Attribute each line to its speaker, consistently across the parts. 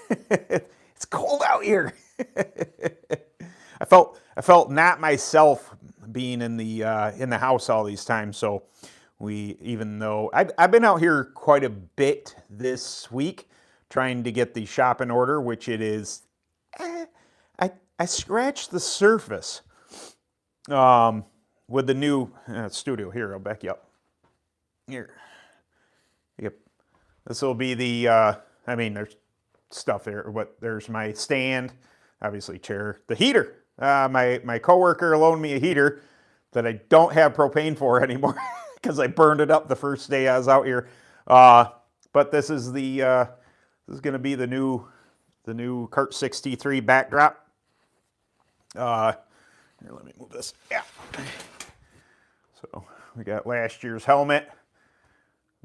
Speaker 1: It's cold out here. I felt not myself being in the house all these times. So even though I've been out here quite a bit this week trying to get the shop in order, which it is, I scratched the surface with the new studio. Here, I'll back you up. Here. Yep. This will be the, I mean, there's stuff there, but there's my stand, obviously chair, the heater. My coworker loaned me a heater that I don't have propane for anymore because I burned it up the first day I was out here. But this is this is going to be the new Kart 63 backdrop. Here, let me move this. Yeah. So we got last year's helmet,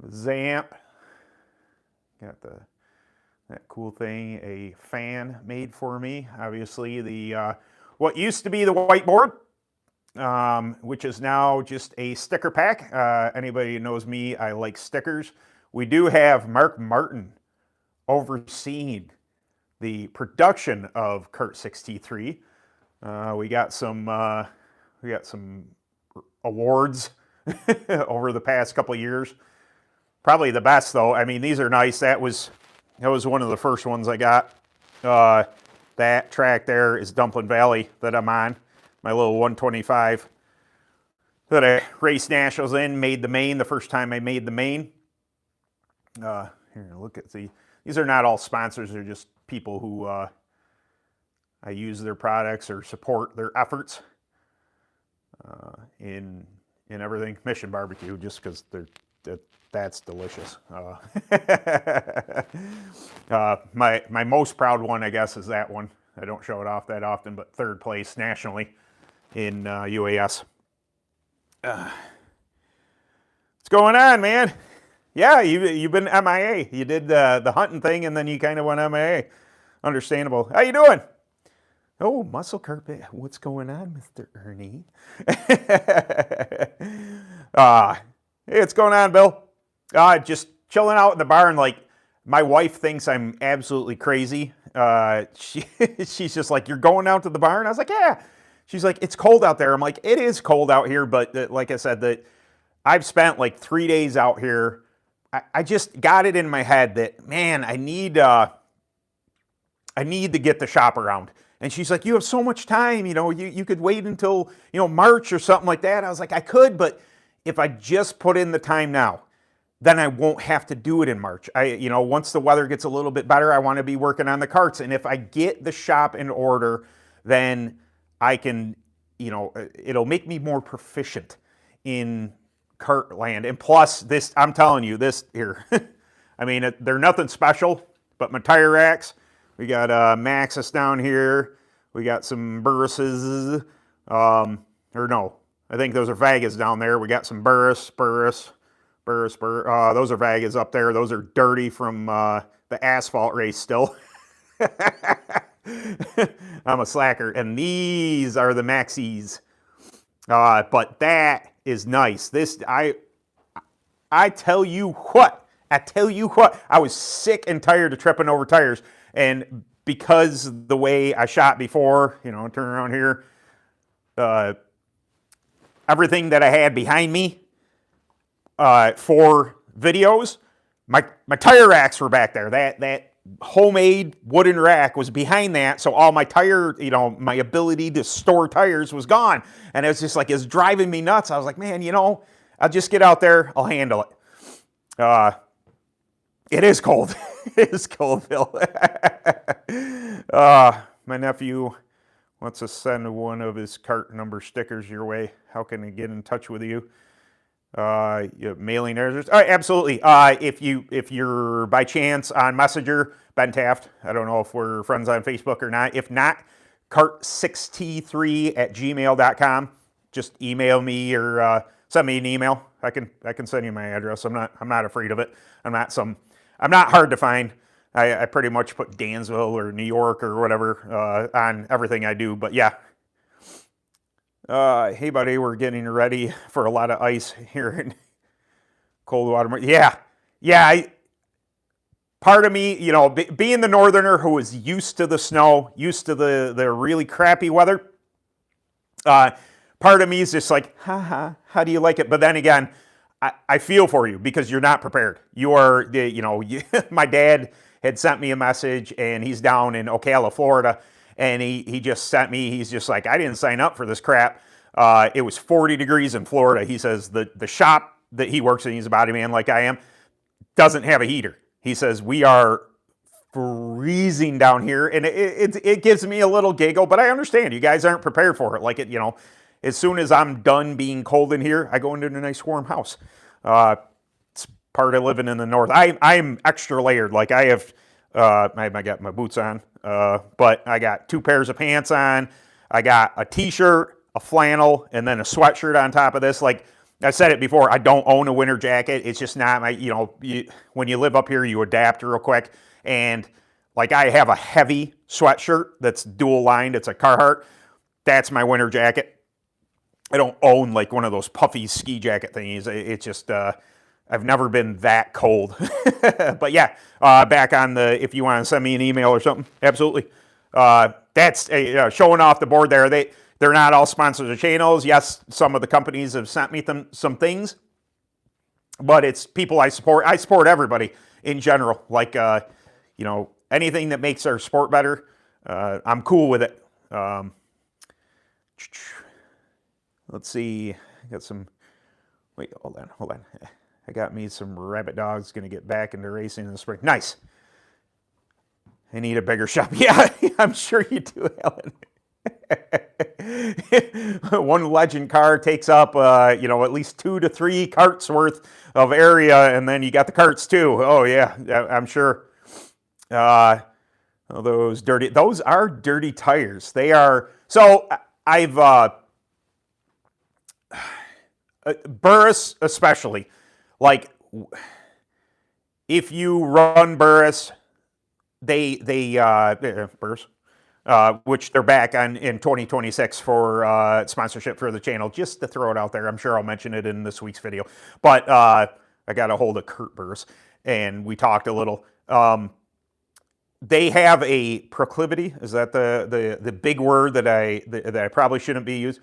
Speaker 1: the Zamp. Got that cool thing, a fan made for me. Obviously, the what used to be the whiteboard, which is now just a sticker pack. Anybody who knows me, I like stickers. We do have Mark Martin overseeing the production of Kart 63. We got some awards over the past couple of years. Probably the best though. I mean, these are nice. That was one of the first ones I got. That track there is Dumpling Valley that I'm on. My little 125 that I raced nationals in, made the main the first time I made the main. Here, look at these are not all sponsors. They're just people who I use their products or support their efforts in everything. Mission Barbecue, just because that's delicious. My most proud one, I guess, is that one. I don't show it off that often, but third place nationally in UAS. What's going on, man? Yeah, you've been MIA. You did the hunting thing, and then you kind of went MIA. Understandable. How you doing? Oh, muscle carpet. What's going on, Mr. Ernie? Hey, what's going on, Bill? Just chilling out in the barn. Like, my wife thinks I'm absolutely crazy. She's just like, you're going out to the barn? I was like, yeah. She's like, it's cold out there. I'm like, it is cold out here, but like I said, that I've spent like 3 days out here. I just got it in my head that, man, I need to get the shop around. And she's like, you have so much time, you could wait until, March or something like that. I was like, I could, but if I just put in the time now, then I won't have to do it in March. Once the weather gets a little bit better, I want to be working on the karts. And if I get the shop in order, then I can, it'll make me more proficient in kart land. And plus this, I'm telling you, this here, I mean, they're nothing special, but my tire racks, we got Maxxis down here. We got some Burruses, or no, I think those are Vegas down there. We got some Burrus. Those are Vegas up there. Those are dirty from the asphalt race still. I'm a slacker. And these are the Maxis. But that is nice. I tell you what, I was sick and tired of tripping over tires. And because the way I shot before, turn around here, everything that I had behind me for videos, my tire racks were back there. That homemade wooden rack was behind that, so all my tire, my ability to store tires was gone. And it was just like, it's driving me nuts. I was like, man, I'll just get out there, I'll handle it. It is cold. It is cold, Phil. My nephew wants to send one of his cart number stickers your way. How can I get in touch with you? Mailing address? Absolutely. If you're by chance on Messenger, Ben Taft. I don't know if we're friends on Facebook or not. If not, kart6t3@gmail.com. Just email me or send me an email. I can send you my address. I'm not afraid of it. I'm not hard to find. I pretty much put Dansville or New York or whatever on everything I do. But yeah. Hey buddy, we're getting ready for a lot of ice here in Coldwater. Yeah. part of me, you know, being the northerner who is used to the snow, used to the really crappy weather, part of me is just like, how do you like it? But then again, I feel for you because you're not prepared. You are, you know, my dad had sent me a message, and he's down in Ocala, Florida, and he just sent me, he's just like, I didn't sign up for this crap. It was 40 degrees in Florida. He says the shop that he works in, he's a body man like I am, doesn't have a heater. He says, we are freezing down here, and it gives me a little giggle, but I understand you guys aren't prepared for it. Like, it, you know, as soon as I'm done being cold in here, I go into a nice warm house. It's part of living in the north. I'm extra layered. Like, I got my boots on, but I got 2 pairs of pants on. I got a t-shirt, a flannel, and then a sweatshirt on top of this. Like I said it before, I don't own a winter jacket. It's just not my, you know, when you live up here, you adapt real quick. And like, I have a heavy sweatshirt that's dual lined. It's a Carhartt. That's my winter jacket. I don't own like one of those puffy ski jacket thingies. It's just, I've never been that cold. But yeah, back on the, if you want to send me an email or something, absolutely. That's showing off the board there. They're not all sponsors of channels. Yes, some of the companies have sent me some things, but it's people I support. I support everybody in general. Like, you know, anything that makes our sport better, I'm cool with it. Let's see. I got some. Wait, hold on. I got me some rabbit dogs. Going to get back into racing in the spring. Nice. I need a bigger shop. Yeah, I'm sure you do, Alan. One legend car takes up, you know, at least 2 to 3 carts worth of area, and then you got the carts too. Oh yeah, I'm sure. Those are dirty tires. They are. So I've Burris especially, like, if you run Burris, Burris. Which they're back on in 2026 for sponsorship for the channel, just to throw it out there. I'm sure I'll mention it in this week's video. But I got a hold of Kurt Burris, and we talked a little. They have a proclivity. Is that the big word that I probably shouldn't be used?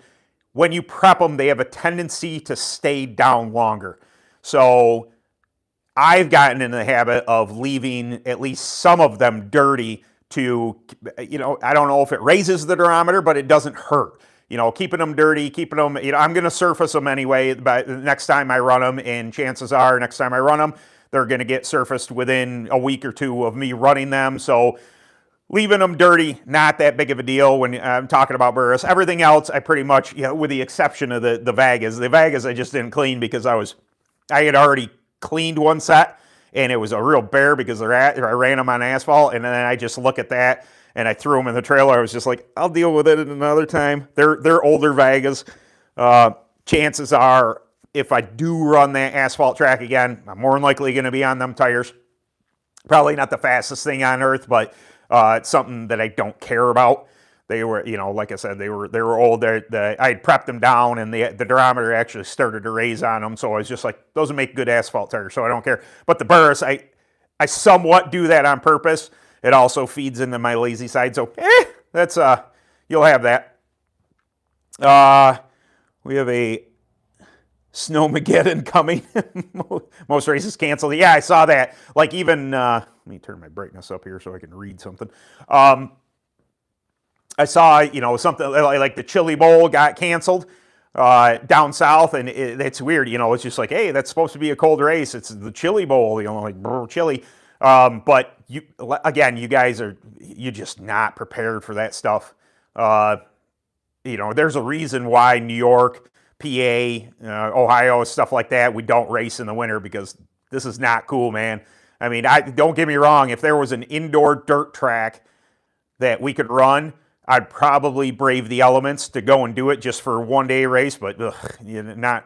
Speaker 1: When you prep them, they have a tendency to stay down longer. So I've gotten in the habit of leaving at least some of them dirty to, you know, I don't know if it raises the durometer, but it doesn't hurt. You know, keeping them dirty, keeping them, you know, I'm going to surface them anyway by the next time I run them, and chances are next time I run them, they're going to get surfaced within a week or 2 of me running them. So leaving them dirty, not that big of a deal when I'm talking about Burris. Everything else, I pretty much, you know, with the exception of the Vegas. The Vegas I just didn't clean because I had already cleaned one set, and it was a real bear because I ran them on asphalt, and then I just look at that, and I threw them in the trailer. I was just like, I'll deal with it at another time. They're older Vegas. Chances are, if I do run that asphalt track again, I'm more than likely going to be on them tires. Probably not the fastest thing on earth, but it's something that I don't care about. They were, you know, like I said, they were old. I had prepped them down, and the durometer actually started to raise on them. So I was just like, those will make good asphalt tires, so I don't care. But the Burris, I somewhat do that on purpose. It also feeds into my lazy side, so that's you'll have that. We have a Snowmageddon coming. Most races canceled. Yeah, I saw that. Like, even let me turn my brightness up here so I can read something. I saw, you know, something like the Chili Bowl got canceled down south, and it's weird, you know, it's just like, hey, that's supposed to be a cold race. It's the Chili Bowl, you know, like, chili. But you guys you're just not prepared for that stuff. You know, there's a reason why New York, PA, Ohio, stuff like that, we don't race in the winter, because this is not cool, man. I mean, don't get me wrong, if there was an indoor dirt track that we could run, I'd probably brave the elements to go and do it just for a one-day race, but you're not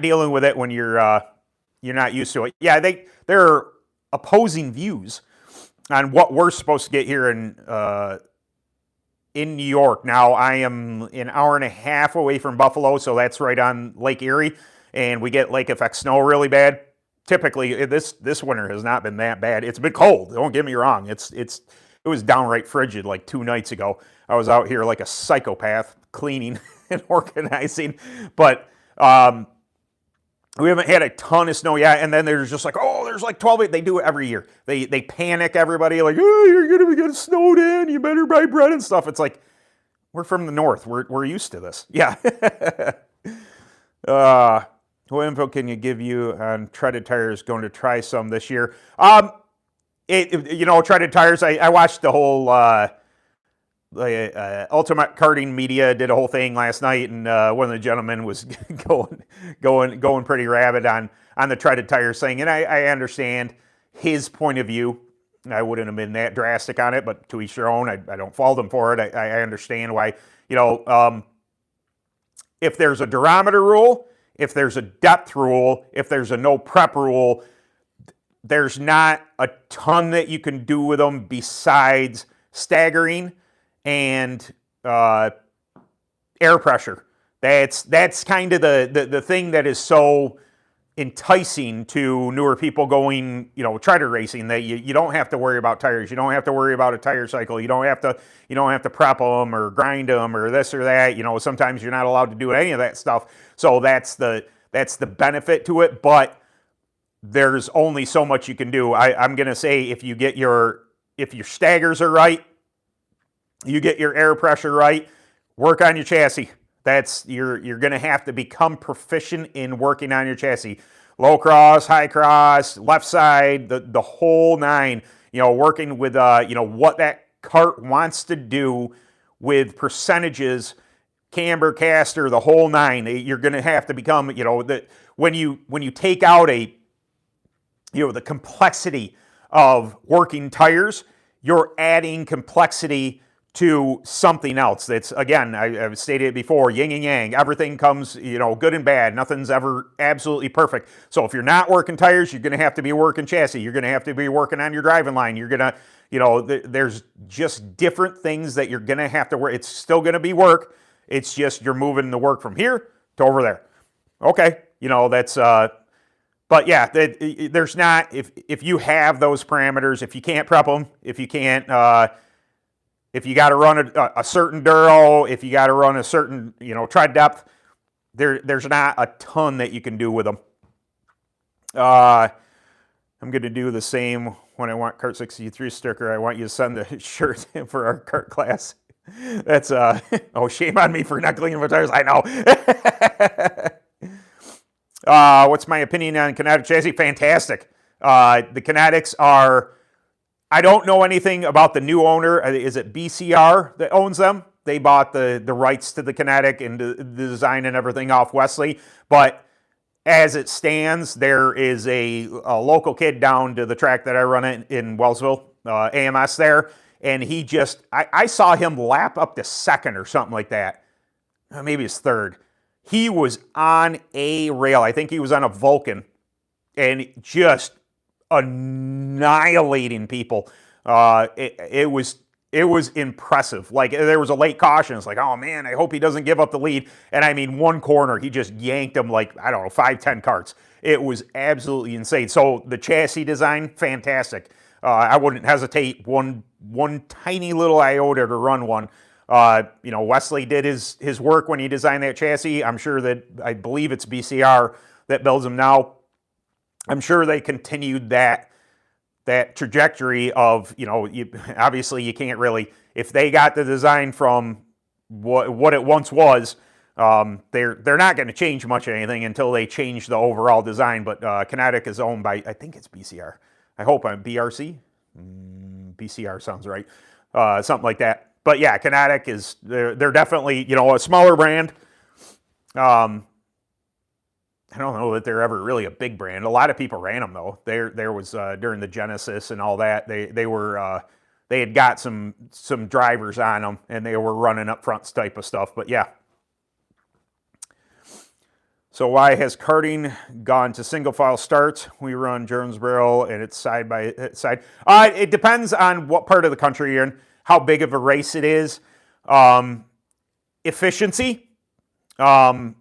Speaker 1: dealing with it when you're not used to it. Yeah, there are opposing views on what we're supposed to get here in New York. Now, I am an hour and a half away from Buffalo, so that's right on Lake Erie, and we get lake effect snow really bad. typically this winter has not been that bad. It's been cold. Don't get me wrong. It was downright frigid like 2 nights ago. I was out here like a psychopath cleaning and organizing, but we haven't had a ton of snow yet. And then there's just like, oh, there's like 12. They do it every year. They panic everybody like, oh, you're gonna be getting snowed in. You better buy bread and stuff. It's like, we're from the north. We're used to this. Yeah. What info can you give you on treaded tires? Going to try some this year. Treaded tires. I watched the whole Ultimate Karting Media did a whole thing last night, and one of the gentlemen was going pretty rabid on the treaded tires thing, and I understand his point of view. I wouldn't have been that drastic on it, but to each their own. I don't fault him for it. I understand why. If there's a durometer rule, if there's a depth rule, if there's a no prep rule, there's not a ton that you can do with them besides staggering and air pressure. That's kind of the thing that is so enticing to newer people going, treader racing, that you don't have to worry about tires. You don't have to worry about a tire cycle. You don't have to prep them or grind them or this or that. Sometimes you're not allowed to do any of that stuff. So that's the benefit to it. But there's only so much you can do. I'm gonna say if your staggers are right, you get your air pressure right, work on your chassis. You're going to have to become proficient in working on your chassis. Low cross, high cross, left side, the whole nine. Working with what that kart wants to do with percentages, camber, caster, the whole nine. You're going to have to become when you take out the complexity of working tires, you're adding complexity to something else. That's, again, I've stated it before, yin and yang. Everything comes, good and bad. Nothing's ever absolutely perfect. So if you're not working tires, you're going to have to be working chassis. You're going to have to be working on your driving line. You're going to, there's just different things that you're going to have to work. It's still going to be work. It's just you're moving the work from here to over there. Okay, that's, but yeah, there's not, if you have those parameters, if you can't prep them, if you can't, if you got to run a certain duro, if you got to run a certain, tread depth, there's not a ton that you can do with them. I'm going to do the same when I want Kart 63 sticker. I want you to send the shirt for our Kart class. That's, shame on me for not cleaning my tires. I know. What's my opinion on kinetic chassis? Fantastic. The kinetics are... I don't know anything about the new owner. Is it BCR that owns them? They bought the rights to the kinetic and the design and everything off Wesley. But as it stands, there is a local kid down to the track that I run in Wellsville, AMS there. And he I saw him lap up to second or something like that. Maybe it's third. He was on a rail. I think he was on a Vulcan. And just annihilating people. It was impressive. Like, there was a late caution. It's like, oh man, I hope he doesn't give up the lead. And I mean, one corner, he just yanked him like, I don't know, 5-10 karts. It was absolutely insane. So the chassis design, fantastic. I wouldn't hesitate one tiny little iota to run one. Wesley did his work when he designed that chassis. I'm sure I believe it's BCR that builds them now. I'm sure they continued that trajectory of, obviously you can't really, if they got the design from what it once was, they're not going to change much of anything until they change the overall design. But Kinetic is owned by, I think it's BCR. I hope I'm BRC. BCR sounds right. Something like that. But yeah, Kinetic they're definitely, a smaller brand. I don't know that they're ever really a big brand. A lot of people ran them though. There was during the Genesis and all that. They had got some drivers on them and they were running up fronts type of stuff. But yeah. So why has karting gone to single file starts? We run Jonesboro and it's side by side. It depends on what part of the country you're in, how big of a race it is, efficiency. I'm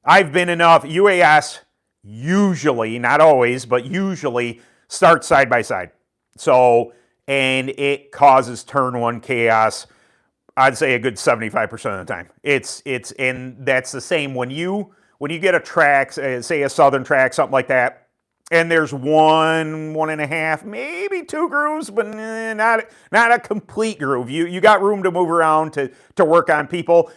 Speaker 1: I've been enough. UAS usually, not always, but usually starts side by side. So, and it causes turn one chaos. I'd say a good 75% of the time. And that's the same when you get a track, say a southern track, something like that, and there's one and a half, maybe two grooves, but not a complete groove. You got room to move around to work on people.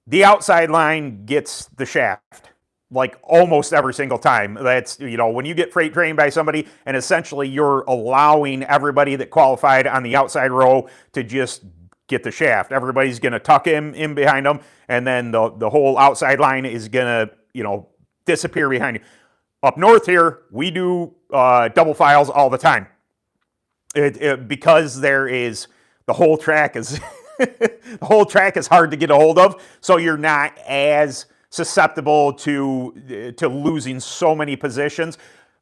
Speaker 1: The outside line gets the shaft, like almost every single time. That's, when you get freight trained by somebody and essentially you're allowing everybody that qualified on the outside row to just get the shaft. Everybody's going to tuck in behind them, and then the whole outside line is going to, disappear behind you. Up north here, we do double files all the time. Because the whole track is the whole track is hard to get a hold of, so you're not as susceptible to losing so many positions.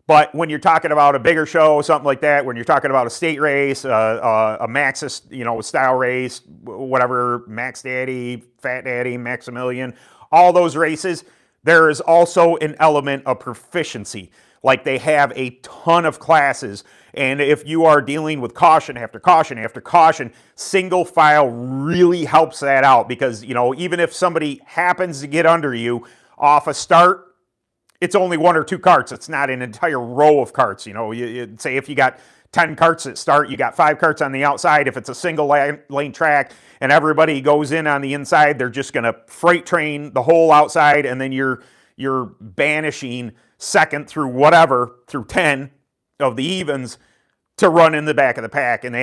Speaker 1: But when you're talking about a bigger show, something like that, when you're talking about a state race, a Maxis, style race, whatever, Max Daddy, Fat Daddy, Maximilian, all those races, there is also an element of proficiency. Like, they have a ton of classes, and if you are dealing with caution after caution after caution, single file really helps that out, because, even if somebody happens to get under you off a start, it's only one or two carts. It's not an entire row of carts. You say if you got 10 carts at start, you got 5 carts on the outside. If it's a single lane track and everybody goes in on the inside, they're just going to freight train the whole outside, and then you're banishing second through 10 of the evens to run in the back of the pack. And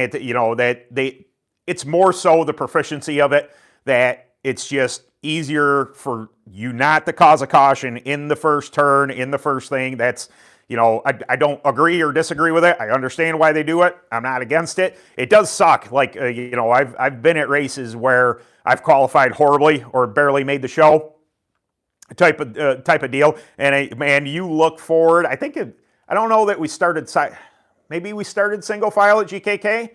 Speaker 1: it's more so the proficiency of it, that it's just easier for you not to cause a caution in the first turn, in the first thing. That's, I don't agree or disagree with it. I understand why they do it. I'm not against it. It does suck. Like, I've been at races where I've qualified horribly or barely made the show, type of deal. And man, you look forward. I don't know that we started maybe we started single file at GKK,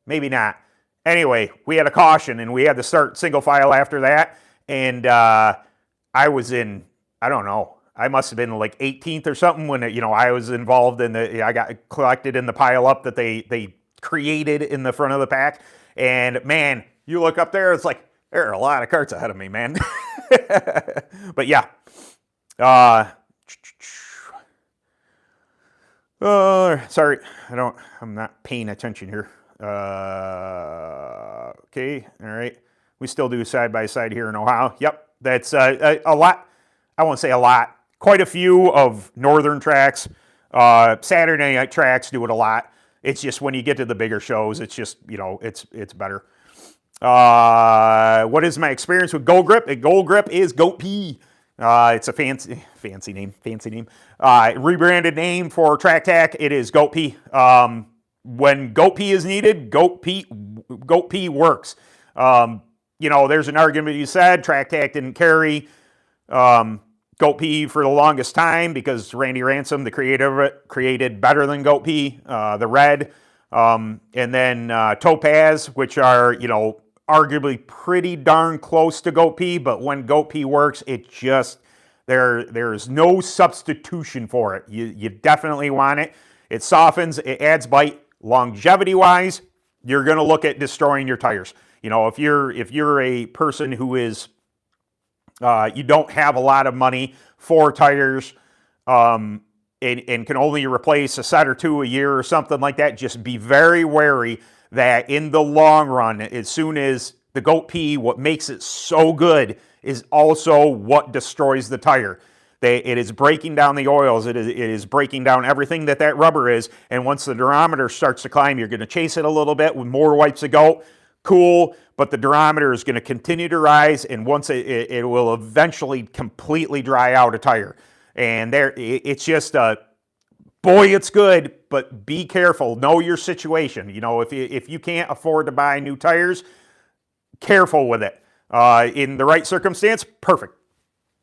Speaker 1: maybe not. Anyway, we had a caution and we had to start single file after that. And I was in, I don't know, I must have been like 18th or something when I was involved in I got collected in the pile up that they created in the front of the pack. And man, you look up there, it's like, there are a lot of carts ahead of me, man. But yeah. Sorry, I'm not paying attention here. Okay, all right. We still do side by side here in Ohio. Yep, that's a lot. I won't say a lot. Quite a few of northern tracks, Saturday night tracks do it a lot. It's just when you get to the bigger shows, it's just it's better. What is my experience with Gold Grip? Gold Grip is Goat P. It's a fancy name. Rebranded name for Track Tack. It is Goat P. When Goat P is needed, Goat P works. There's an argument you said Track Tack didn't carry Goat P for the longest time because Randy Ransom, the creator of it, created better than Goat P, the red, and then Topaz, which are arguably pretty darn close to Goat P. But when Goat P works, it just there's no substitution for it. You definitely want it. It softens, it adds bite. Longevity wise, you're going to look at destroying your tires. If you're a person who is you don't have a lot of money for tires and can only replace a set or two a year or something like that, just be very wary that in the long run, as soon as the Goat P, what makes it so good is also what destroys the tire. It is breaking down the oils. It is breaking down everything that rubber is. And once the durometer starts to climb, you're going to chase it a little bit with more wipes to go. Cool, but the durometer is going to continue to rise, and once it will eventually completely dry out a tire. And it's just boy, it's good, but be careful. Know your situation. If you can't afford to buy new tires, careful with it. In the right circumstance, perfect.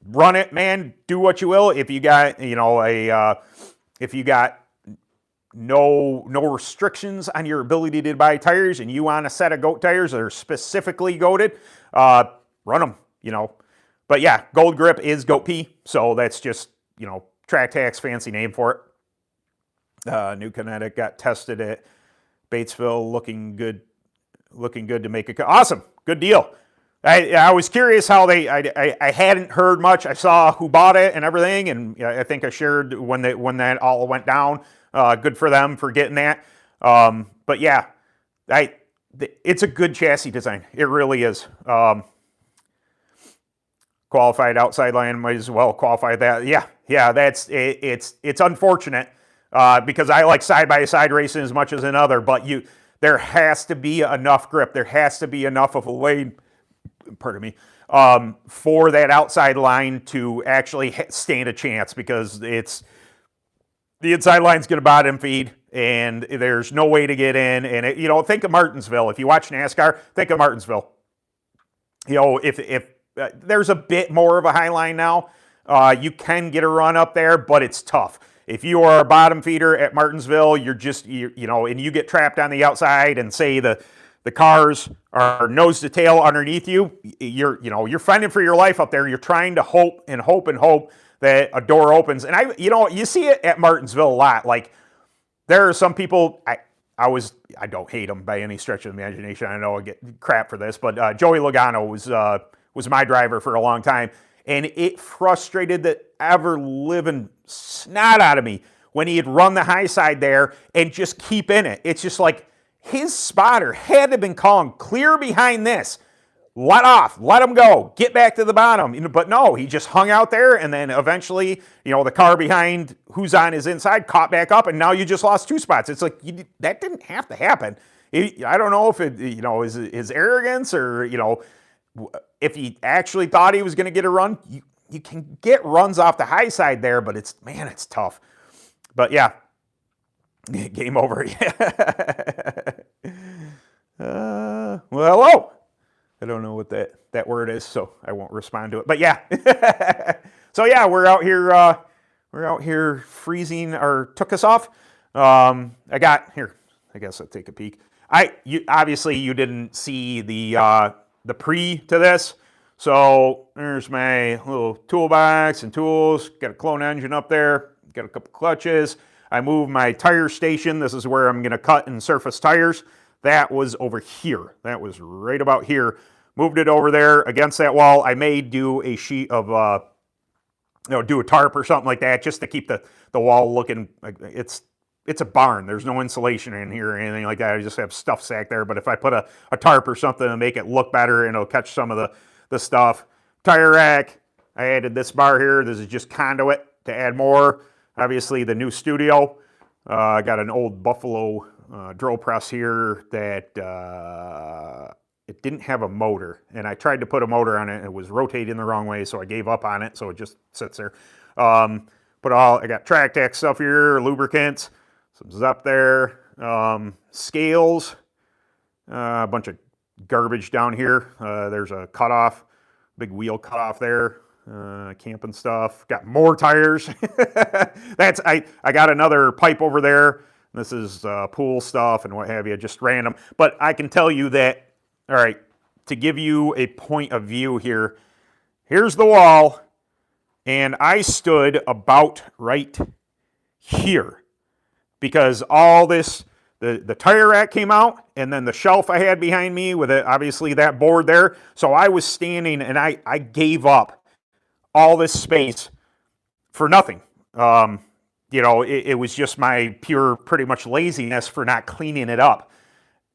Speaker 1: Run it, man. Do what you will. If you got if you got no restrictions on your ability to buy tires, and you want a set of goat tires that are specifically goated, run them. But yeah, Gold Grip is goat pee, so that's just, you know, Track Tac's fancy name for it. New Kinetic got tested at Batesville, looking good to make it. Awesome, good deal. I was curious how I hadn't heard much. I saw who bought it and everything, and I think I shared when that all went down. Good for them for getting that. But yeah, it's a good chassis design. It really is. Qualified outside line, might as well qualify that. Yeah, it's unfortunate because I like side-by-side racing as much as another, but there has to be enough grip. There has to be enough of a lane, pardon me, for that outside line to actually stand a chance, because the inside line's going to bottom feed, and there's no way to get in. And you know, think of Martinsville. If you watch NASCAR, think of Martinsville. You know, if there's a bit more of a high line now, you can get a run up there, but it's tough. If you are a bottom feeder at Martinsville, you're just, you know, and you get trapped on the outside, and say the cars are nose to tail underneath you, you're fending for your life up there. You're trying to hope that a door opens. And you see it at Martinsville a lot. Like, there are some people, I don't hate them by any stretch of the imagination. I know I get crap for this, but Joey Logano was my driver for a long time, and it frustrated the ever-living snot out of me when he'd run the high side there and just keep in it. It's just like, his spotter had to have been calling, clear behind this, let off, let him go, get back to the bottom. But no, he just hung out there, and then eventually, you know, the car behind who's on his inside caught back up, and now you just lost 2 spots. It's like, that didn't have to happen. I don't know if it, you know, is his arrogance, or, you know, if he actually thought he was going to get a run. You can get runs off the high side there, but it's tough. But yeah, game over. Well, hello. I don't know what that word is, so I won't respond to it. But yeah, so yeah, we're out here freezing our took us off. I guess I'll take a peek. Obviously you didn't see the pre to this. So there's my little toolbox and tools. Got a clone engine up there. Got a couple clutches. I moved my tire station. This is where I'm going to cut and surface tires. That was over here. That was right about here. Moved it over there against that wall. I may do a sheet of, do a tarp or something like that, just to keep the wall looking like it's a barn. There's no insulation in here or anything like that. I just have stuff sacked there. But if I put a tarp or something to make it look better, and it'll catch some of the stuff. Tire rack. I added this bar here. This is just conduit to add more. Obviously, the new studio. I got an old Buffalo drill press here that it didn't have a motor, and I tried to put a motor on it, and it was rotating the wrong way, so I gave up on it, so it just sits there. I got Track Tac stuff here, lubricants, some up there, scales, a bunch of garbage down here. There's a cutoff, big wheel cutoff there. Camping stuff. Got more tires. I got another pipe over there. This is pool stuff and what have you, just random. But I can tell you that, all right, to give you a point of view here, here's the wall, and I stood about right here, because all this, the tire rack came out, and then the shelf I had behind me with it, obviously that board there. So I was standing, and I gave up all this space for nothing. It was just my pure, pretty much laziness for not cleaning it up.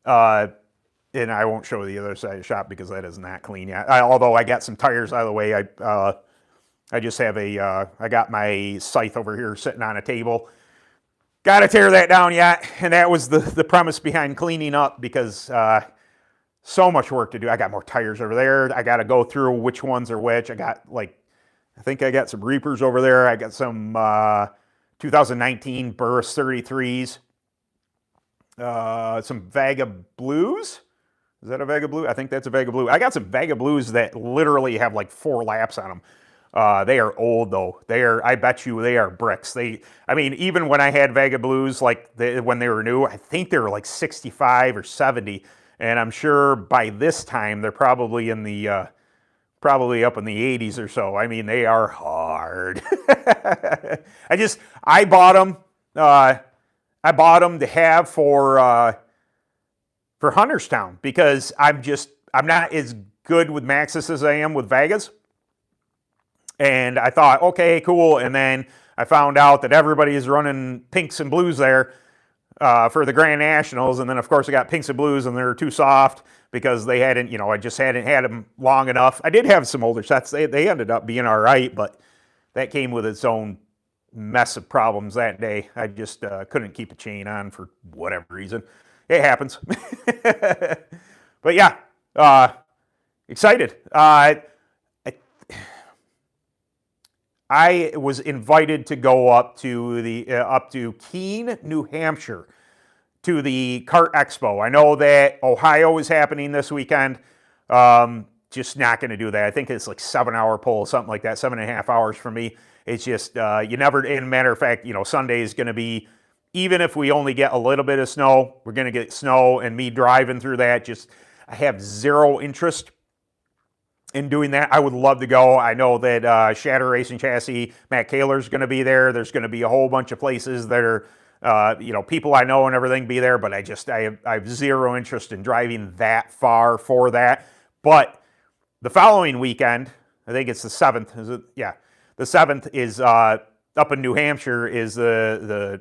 Speaker 1: And I won't show the other side of the shop because that is not clean yet. Although I got some tires out of the way. I just have I got my scythe over here sitting on a table. Got to tear that down yet. And that was the premise behind cleaning up, because so much work to do. I got more tires over there. I got to go through which ones are which. I think I got some Reapers over there. I got some 2019 Burris 33s. Some Vega Blues. Is that a Vega Blue? I think that's a Vega Blue. I got some Vega Blues that literally have like 4 laps on them. They are old though. I bet you they are bricks. Even when I had Vega Blues, when they were new, I think they were like 65 or 70. And I'm sure by this time they're probably in the probably up in the 80s or so. I mean, they are hard. I bought them. I bought them to have for Hunterstown because I'm not as good with Maxxis as I am with Vegas. And I thought, okay, cool. And then I found out that everybody is running pinks and blues there for the Grand Nationals. And then, of course, I got pinks and blues, and they're too soft because they hadn't, I just hadn't had them long enough. I did have some older sets. They ended up being all right, but that came with its own mess of problems that day. I just couldn't keep a chain on for whatever reason. It happens. But yeah, excited. I was invited to go up to Keene, New Hampshire, to the Kart Expo. I know that Ohio is happening this weekend. Just not going to do that. I think it's like 7-hour pull, something like that, 7.5 hours for me. It's just, you never, in matter of fact, Sunday is going to be, even if we only get a little bit of snow, we're going to get snow, and me driving through that, I have zero interest in doing that. I would love to go. I know that Shatter Racing Chassis, Matt Kaler's going to be there. There's going to be a whole bunch of places that are, people I know and everything be there, but I have zero interest in driving that far for that. But the following weekend, I think it's the 7th, is it? Yeah. The 7th is up in New Hampshire is I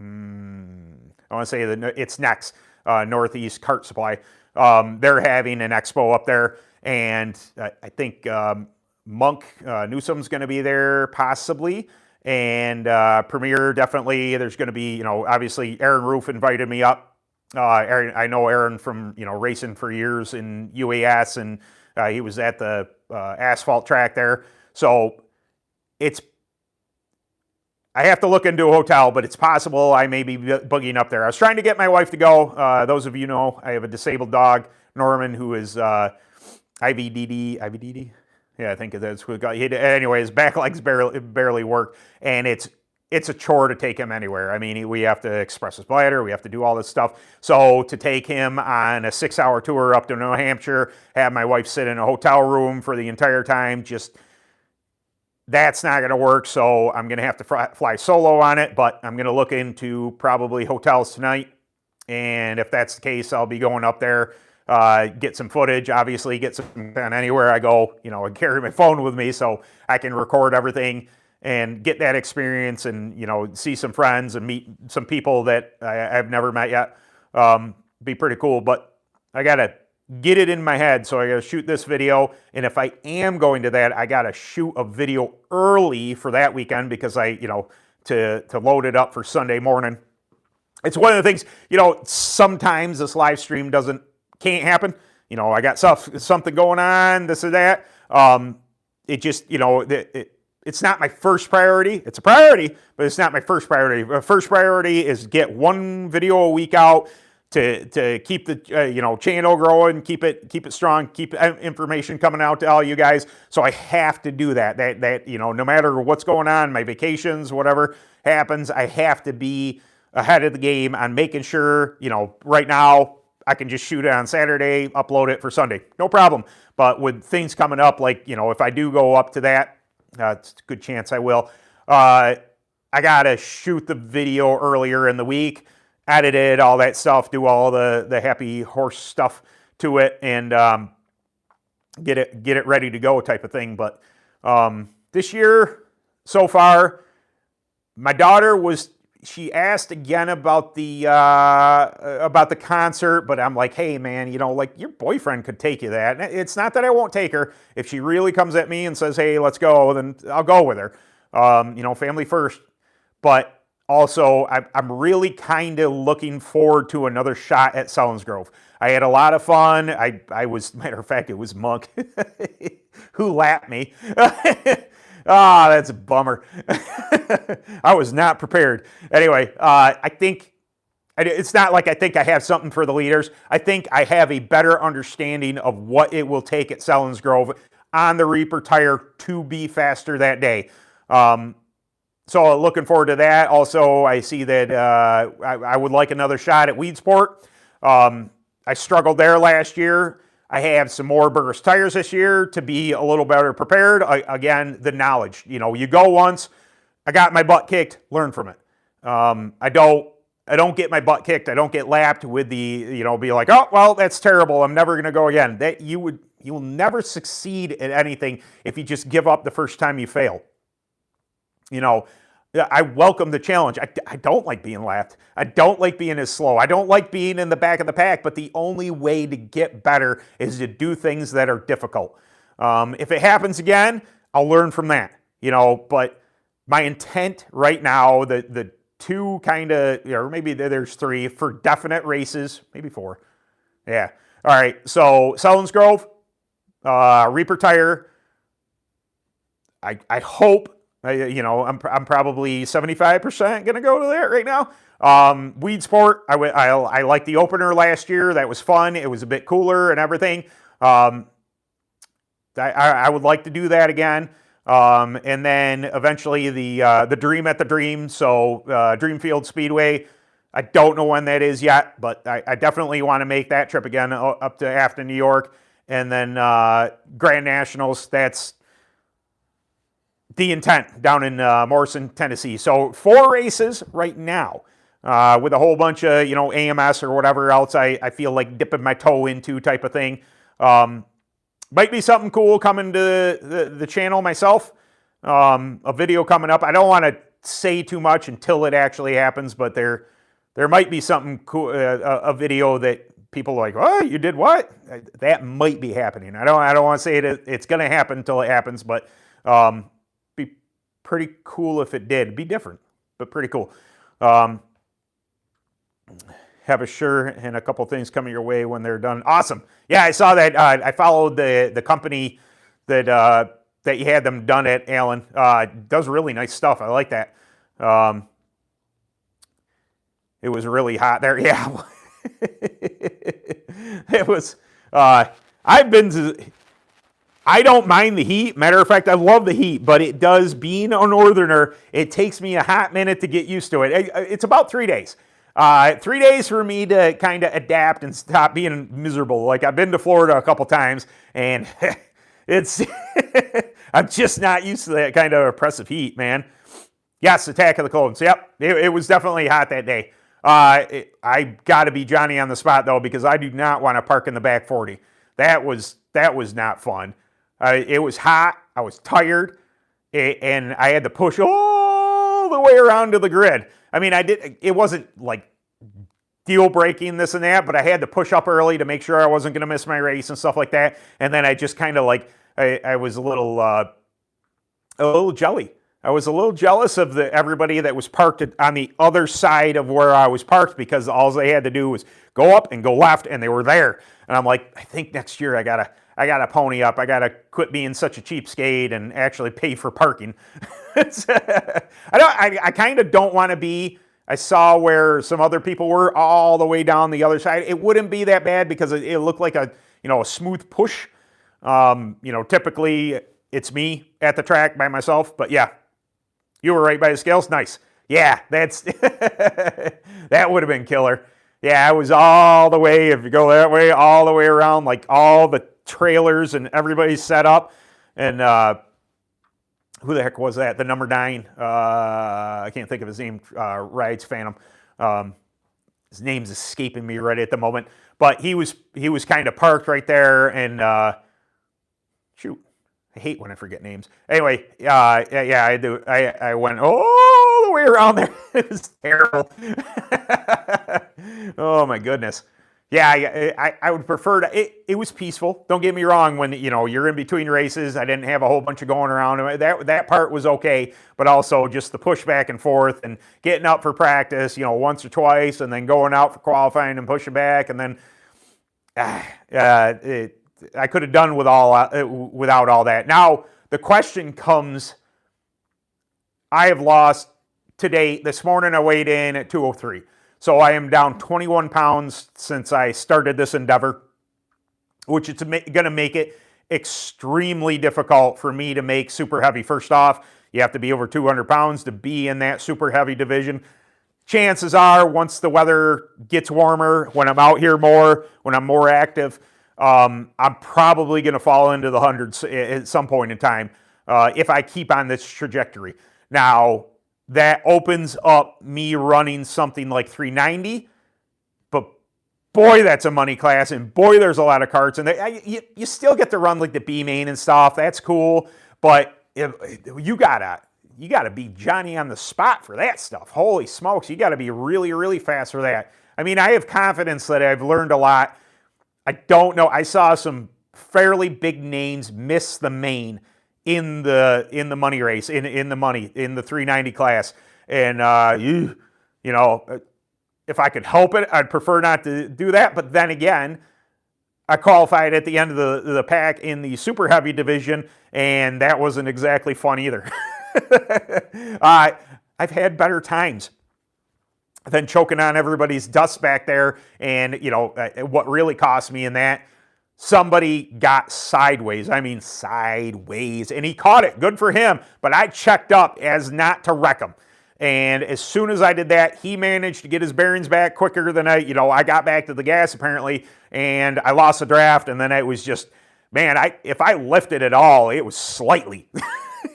Speaker 1: want to say it's next, Northeast Kart Supply. They're having an expo up there, and I think Monk Newsom's going to be there possibly, and Premier definitely. There's going to be, obviously Aaron Roof invited me up. I know Aaron from, racing for years in UAS, and he was at the asphalt track there. So I have to look into a hotel, but it's possible I may be boogieing up there. I was trying to get my wife to go. Those of you know, I have a disabled dog, Norman, who is IVDD? Yeah, I think that's what got hit. Anyway, his back legs barely work, and it's a chore to take him anywhere. I mean, we have to express his bladder. We have to do all this stuff. So to take him on a 6-hour tour up to New Hampshire, have my wife sit in a hotel room for the entire time, that's not going to work. So I'm going to have to fly solo on it, but I'm going to look into probably hotels tonight. And if that's the case, I'll be going up there, get some footage, obviously get some content anywhere I go. I carry my phone with me so I can record everything and get that experience and, see some friends and meet some people that I've never met yet. Be pretty cool, but I got to get it in my head, so I got to shoot this video, and if I am going to that, I got to shoot a video early for that weekend because to load it up for Sunday morning. It's one of the things, sometimes this live stream can't happen. I got something going on, this or that. It's not my first priority. It's a priority, but it's not my first priority. My first priority is get one video a week out to keep the channel growing, keep it strong, keep information coming out to all you guys. So I have to do that. That no matter what's going on, my vacations, whatever happens, I have to be ahead of the game on making sure, right now I can just shoot it on Saturday, upload it for Sunday, no problem. But with things coming up, like if I do go up to that, it's a good chance I will. I gotta shoot the video earlier in the week, edit it, all that stuff, do all the happy horse stuff to it, and get it ready to go type of thing. But this year, so far, my daughter she asked again about the concert, but I'm like, hey man, your boyfriend could take you that. It's not that I won't take her. If she really comes at me and says, hey, let's go, then I'll go with her. Family first. But also, I'm really kind of looking forward to another shot at Selinsgrove. I had a lot of fun. Matter of fact, it was Monk who lapped me. Ah, that's a bummer. I was not prepared. Anyway, I think it's not like I think I have something for the leaders. I think I have a better understanding of what it will take at Selinsgrove on the Reaper tire to be faster that day. So looking forward to that. Also, I see that I would like another shot at Weedsport. I struggled there last year. I have some more burst tires this year to be a little better prepared. Again, the knowledge. You know, you go once, I got my butt kicked, learn from it. I don't get my butt kicked. I don't get lapped with the, you know, be like, oh, well, that's terrible. I'm never going to go again. That you will never succeed at anything if you just give up the first time you fail. You know, I welcome the challenge. I don't like being lapped. I don't like being as slow. I don't like being in the back of the pack, but the only way to get better is to do things that are difficult. If it happens again, I'll learn from that, you know, but my intent right now, the two kind of, or maybe there's three for definite races, maybe four. Yeah. All right. So Selinsgrove, Reaper tire. I hope, you know, I'm probably 75% going to go to that right now. Weed Sport, I liked the opener last year. That was fun. It was a bit cooler and everything. I would like to do that again. And then eventually the Dream at the Dream, so Dreamfield Speedway. I don't know when that is yet, but I definitely want to make that trip again up to Afton, New York. And then Grand Nationals, that's the intent down in Morrison, Tennessee. So 4 races right now with a whole bunch of, you know, AMS or whatever else I feel like dipping my toe into type of thing. Might be something cool coming to the channel myself. A video coming up. I don't want to say too much until it actually happens, but there might be something cool, a video that people are like, oh, you did what? That might be happening. I don't want to say it's going to happen until it happens, but be pretty cool if it did. Be different, but pretty cool. Have a shirt and a couple things coming your way when they're done. Awesome. Yeah, I saw that. I followed the company that you had them done at, Alan. Does really nice stuff. I like that. It was really hot there. Yeah. It was, I don't mind the heat. Matter of fact, I love the heat, but it does, being a northerner, it takes me a hot minute to get used to it. It's about 3 days. 3 days for me to kind of adapt and stop being miserable. Like, I've been to Florida a couple times, and it's, I'm just not used to that kind of oppressive heat, man. Yes, Attack of the Clones. Yep, it was definitely hot that day. I got to be Johnny on the spot, though, because I do not want to park in the back 40. That was not fun. It was hot. I was tired, and I had to push all the way around to the grid. I mean, it wasn't like deal breaking this and that, but I had to push up early to make sure I wasn't going to miss my race and stuff like that. And then I just kind of like, I was a little jelly. I was a little jealous of everybody that was parked on the other side of where I was parked, because all they had to do was go up and go left, and they were there. And I'm like, I think next year I gotta pony up. I gotta quit being such a cheapskate and actually pay for parking. I kind of don't want to be. I saw where some other people were all the way down the other side. It wouldn't be that bad because it looked like a smooth push. Typically it's me at the track by myself, but yeah, you were right by the scales. Nice. Yeah, that's that would have been killer. Yeah, I was all the way, if you go that way, all the way around, like all the trailers and everybody's set up. And who the heck was that? The number 9. I can't think of his name. Rides Phantom. His name's escaping me right at the moment. But he was kind of parked right there. And shoot, I hate when I forget names. Anyway, yeah, I do. I went all the way around there. It was terrible. Oh my goodness. Yeah, I would prefer to. It was peaceful. Don't get me wrong. When you're in between races, I didn't have a whole bunch of going around. That part was okay, but also just the push back and forth and getting up for practice, once or twice, and then going out for qualifying and pushing back, and then I could have done without all that. Now the question comes: I have lost to date. This morning I weighed in at 203. So I am down 21 pounds since I started this endeavor, which is going to make it extremely difficult for me to make super heavy. First off, you have to be over 200 pounds to be in that super heavy division. Chances are, once the weather gets warmer, when I'm out here more, when I'm more active, I'm probably going to fall into the hundreds at some point in time if I keep on this trajectory. Now, that opens up me running something like 390, but boy, that's a money class, and boy, there's a lot of carts, and you still get to run like the B main and stuff. That's cool, but you gotta be Johnny on the spot for that stuff. Holy smokes, you gotta be really, really fast for that. I mean, I have confidence that I've learned a lot. I don't know. I saw some fairly big names miss the main in the money race, in the 390 class, and you know, if I could help it, I'd prefer not to do that. But then again, I qualified at the end of the pack in the super heavy division, and that wasn't exactly fun either. I've had better times than choking on everybody's dust back there. And, you know, what really cost me in that, somebody got sideways. I mean, sideways. And he caught it. Good for him. But I checked up as not to wreck him. And as soon as I did that, he managed to get his bearings back quicker than I got back to the gas apparently, and I lost the draft. And then it was just, man, if I lifted at all, it was slightly.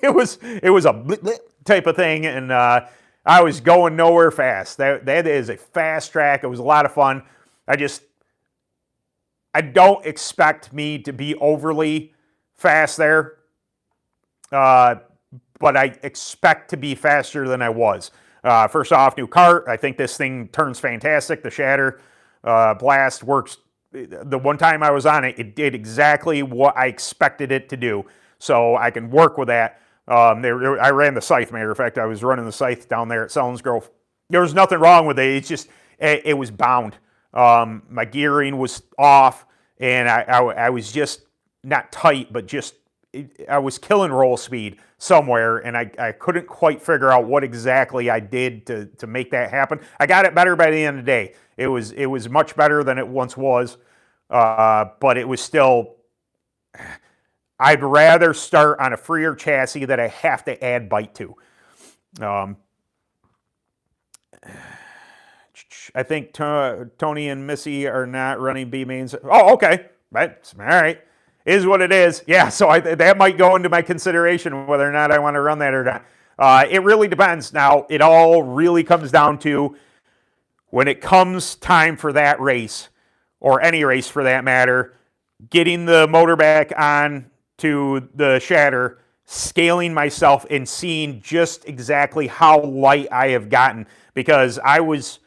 Speaker 1: it was a blip, blip type of thing, and I was going nowhere fast. That is a fast track. It was a lot of fun. I don't expect me to be overly fast there. But I expect to be faster than I was. First off, new cart. I think this thing turns fantastic. The shatter blast works. The one time I was on it, it did exactly what I expected it to do. So I can work with that. I ran the scythe, matter of fact. I was running the scythe down there at Selins Grove. There was nothing wrong with it. It's just, it was bound. My gearing was off, and I was just not tight, but just, I was killing roll speed somewhere, and I couldn't quite figure out what exactly I did to make that happen. I got it better by the end of the day. It was much better than it once was, but it was still, I'd rather start on a freer chassis that I have to add bite to. I think Tony and Missy are not running B mains. Oh, okay. Right. All right. Is what it is. Yeah, so that might go into my consideration whether or not I want to run that or not. It really depends. Now, it all really comes down to when it comes time for that race, or any race for that matter, getting the motor back on to the shatter, scaling myself, and seeing just exactly how light I have gotten. Because I was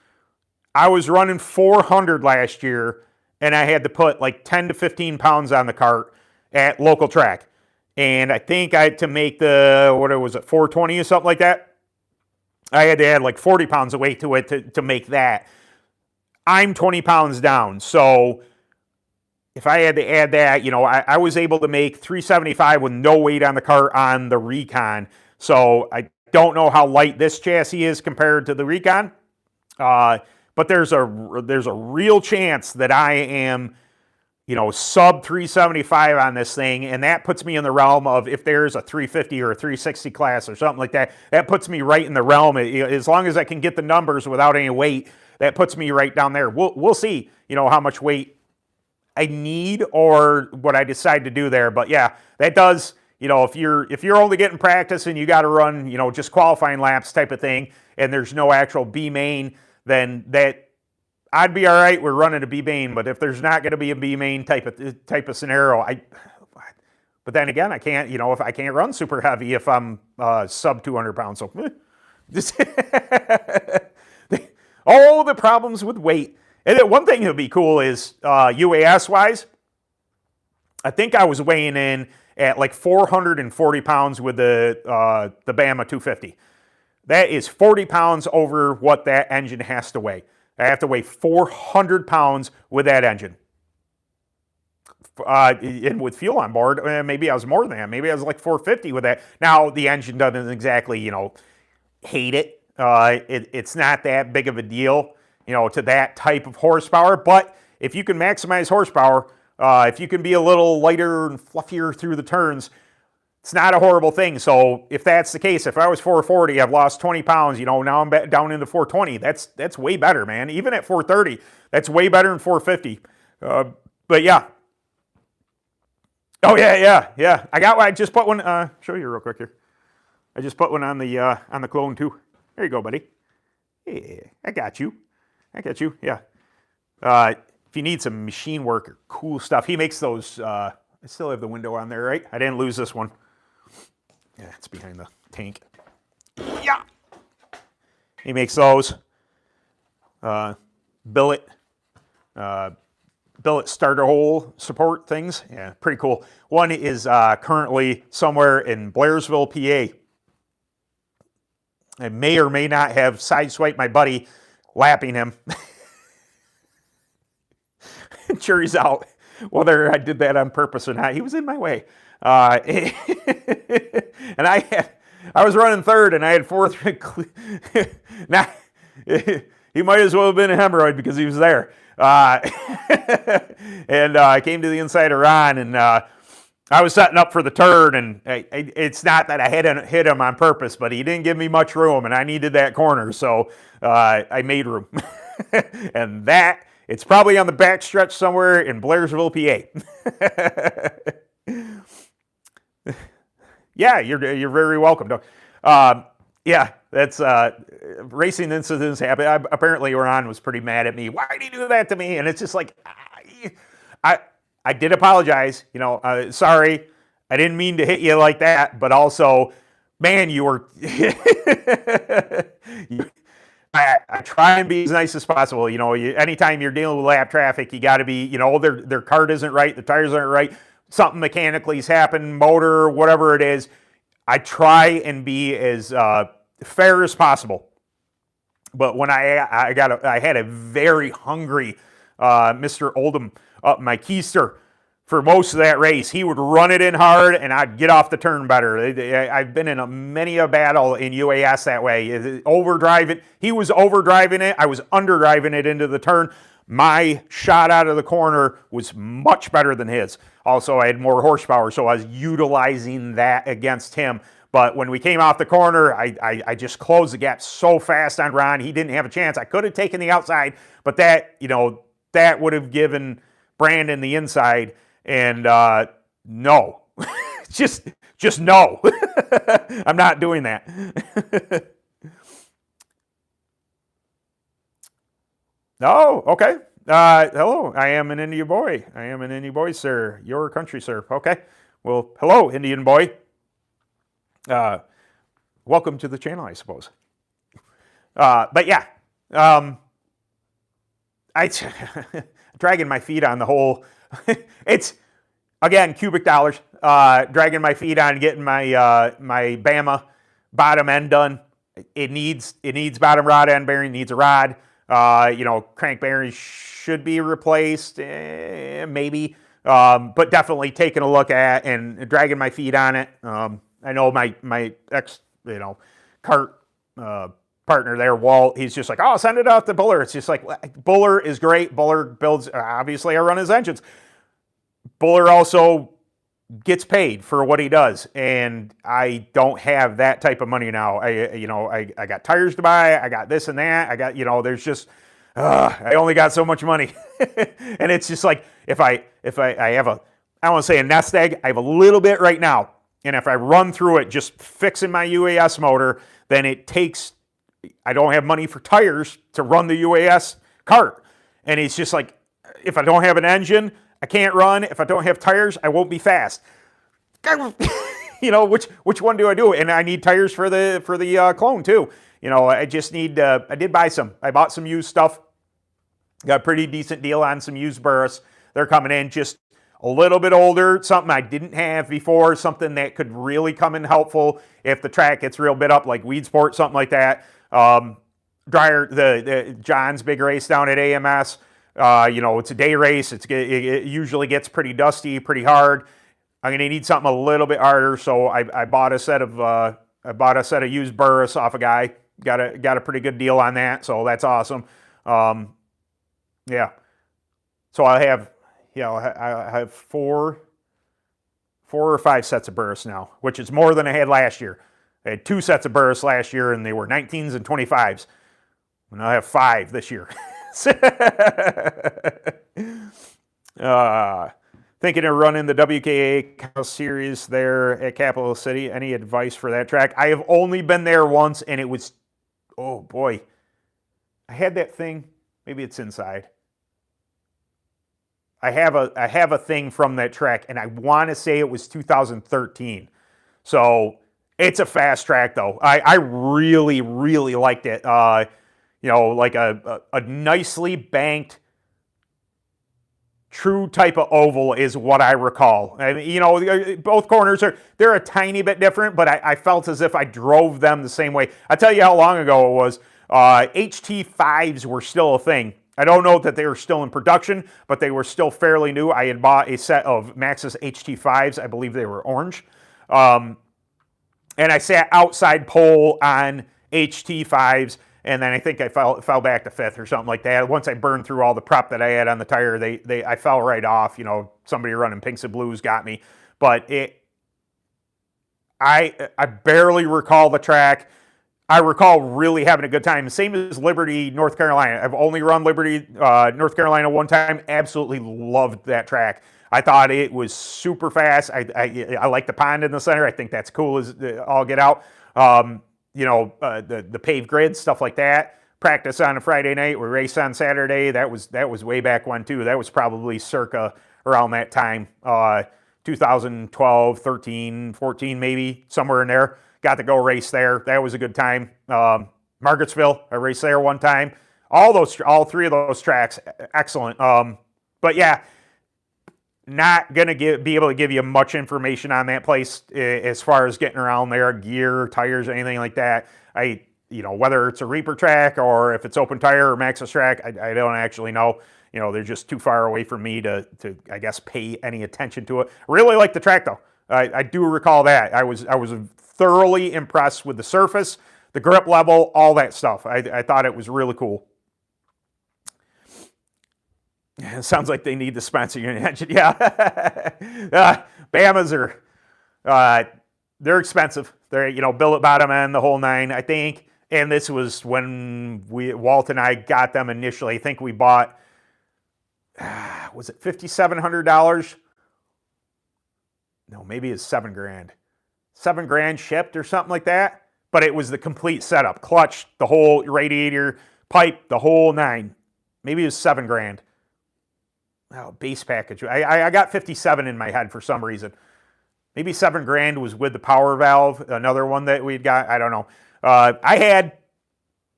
Speaker 1: running 400 last year, and I had to put like 10 to 15 pounds on the cart at local track. And I think I had to make the, what was it, 420 or something like that? I had to add like 40 pounds of weight to it to make that. I'm 20 pounds down. So if I had to add that, I was able to make 375 with no weight on the cart on the Recon. So I don't know how light this chassis is compared to the Recon. But there's a real chance that I am, sub 375 on this thing, and that puts me in the realm of, if there's a 350 or a 360 class or something like that, that puts me right in the realm. As long as I can get the numbers without any weight, that puts me right down there. We'll see, how much weight I need or what I decide to do there. But yeah, that does, if you're only getting practice and you got to run, just qualifying laps type of thing, and there's no actual B main, then that I'd be all right. We're running a B main, but if there's not going to be a B main type of scenario, but then again, I can't, if I can't run super heavy if I'm sub 200 pounds. So all the problems with weight. And then one thing that would be cool is UAS wise, I think I was weighing in at like 440 pounds with the Bama 250. That is 40 pounds over what that engine has to weigh. I have to weigh 400 pounds with that engine. And with fuel on board, maybe I was more than that. Maybe I was like 450 with that. Now, the engine doesn't exactly, hate it. It's not that big of a deal, to that type of horsepower. But if you can maximize horsepower, if you can be a little lighter and fluffier through the turns, it's not a horrible thing. So if that's the case, if I was 440, I've lost 20 pounds, now I'm down into 420. That's way better, man. Even at 430, that's way better than 450. But yeah, Oh yeah. I just put one. Show you real quick here. I just put one on the clone too. There you go, buddy. Yeah, I got you. Yeah. If you need some machine work or cool stuff, he makes those. I still have the window on there, right? I didn't lose this one. Yeah, it's behind the tank. Yeah. He makes those. Billet starter hole support things. Yeah, pretty cool. One is currently somewhere in Blairsville, PA. I may or may not have sideswiped my buddy, lapping him. Jury's out whether I did that on purpose or not. He was in my way. And I was running third, and I had fourth. Now, he might as well have been a hemorrhoid because he was there. And I came to the inside of Ron, and I was setting up for the turn, and it's not that I hit him on purpose, but he didn't give me much room, and I needed that corner, so I made room. And it's probably on the back stretch somewhere in Blairsville, PA. Yeah, you're very welcome. Yeah, that's racing incidents happen. Apparently, Ron was pretty mad at me. Why did he do that to me? And it's just like, I did apologize. Sorry, I didn't mean to hit you like that. But also, man, you were. I try and be as nice as possible. Anytime you're dealing with lap traffic, you got to be. Their cart isn't right, the tires aren't right, something mechanically's happened, motor, whatever it is. I try and be as fair as possible. But when I had a very hungry Mr. Oldham up my keister for most of that race. He would run it in hard, and I'd get off the turn better. I've been in many a battle in UAS that way. Overdrive it. He was overdriving it. I was underdriving it into the turn. My shot out of the corner was much better than his. Also, I had more horsepower, so I was utilizing that against him. But when we came off the corner, I just closed the gap so fast on Ron, he didn't have a chance. I could have taken the outside, but that would have given Brandon the inside. And no, just no. I'm not doing that. Oh, okay. Hello, I am an Indian boy. I am an Indian boy, sir. Your country, sir. Okay. Well, hello, Indian boy. Welcome to the channel, I suppose. But yeah, I dragging my feet on the whole. It's again cubic dollars. Dragging my feet on getting my my Bama bottom end done. It needs bottom rod end bearing. Needs a rod. Crank bearings should be replaced, maybe, but definitely taking a look at and dragging my feet on it. I know my ex, Kart partner there, Walt, he's just like, oh, send it out to Buller. It's just like, Buller is great. Buller builds, obviously I run his engines. Buller also gets paid for what he does, and I don't have that type of money now. I got tires to buy, I got this and that, I got, there's just, I only got so much money. And it's just like, if I have I don't want to say a nest egg, I have a little bit right now. And if I run through it just fixing my UAS motor, then I don't have money for tires to run the UAS cart. And it's just like, if I don't have an engine, I can't run. If I don't have tires, I won't be fast. Which one do I do? And I need tires for the clone too. I just need, I did buy some. I bought some used stuff. Got a pretty decent deal on some used Burris. They're coming in just a little bit older, something I didn't have before, something that could really come in helpful if the track gets real bit up, like Weedsport, something like that. The John's big race down at AMS. It's a day race. It usually gets pretty dusty, pretty hard. I'm gonna need something a little bit harder, so I bought a set of used Burris off a guy. Got a pretty good deal on that, so that's awesome. Yeah. So I have 4 or 5 sets of Burris now, which is more than I had last year. I had 2 sets of Burris last year, and they were 19s and 25s. And I have 5 this year. Thinking of running the WKA series there at Capital City. Any advice for that track? I have only been there once, and it was, oh boy. I had that thing. Maybe it's inside. I have a thing from that track, and I want to say it was 2013. So it's a fast track, though. I really, really liked it. You know, like a nicely banked, true type of oval is what I recall. I mean, you know, both corners they're a tiny bit different, but I felt as if I drove them the same way. I'll tell you how long ago it was. HT5s were still a thing. I don't know that they were still in production, but they were still fairly new. I had bought a set of Maxxis HT5s. I believe they were orange. And I sat outside pole on HT5s, and then I think I fell back to fifth or something like that. Once I burned through all the prep that I had on the tire, I fell right off. You know, somebody running pinks and blues got me. But I barely recall the track. I recall really having a good time. Same as Liberty, North Carolina. I've only run Liberty, North Carolina one time. Absolutely loved that track. I thought it was super fast. I like the pond in the center. I think that's cool as all get out. You know, the paved grids, stuff like that. Practice on a Friday night. We race on Saturday. That was way back when too. That was probably circa around that time. 2012, 13, 14 maybe, somewhere in there. Got to go race there. That was a good time. Margarettsville, I raced there one time. All three of those tracks, excellent. But yeah, not gonna be able to give you much information on that place as far as getting around there, gear, tires, anything like that. You know, whether it's a Reaper track or if it's open tire or Maxxis track, I don't actually know. You know, they're just too far away from me to I guess pay any attention to it. Really like the track though. I do recall that. I was thoroughly impressed with the surface, the grip level, all that stuff. I thought it was really cool. It sounds like they need to sponsor your engine. Yeah. Bamas are, they're expensive. They're, you know, billet bottom end, the whole nine, I think. And this was when Walt and I got them initially. I think we bought, was it $5,700? No, maybe it's $7,000. $7,000 shipped or something like that. But it was the complete setup. Clutch, the whole radiator, pipe, the whole nine. Maybe it was $7,000. Oh, base package. I got 57 in my head for some reason. Maybe $7,000 was with the power valve. Another one that we'd got. I don't know. I had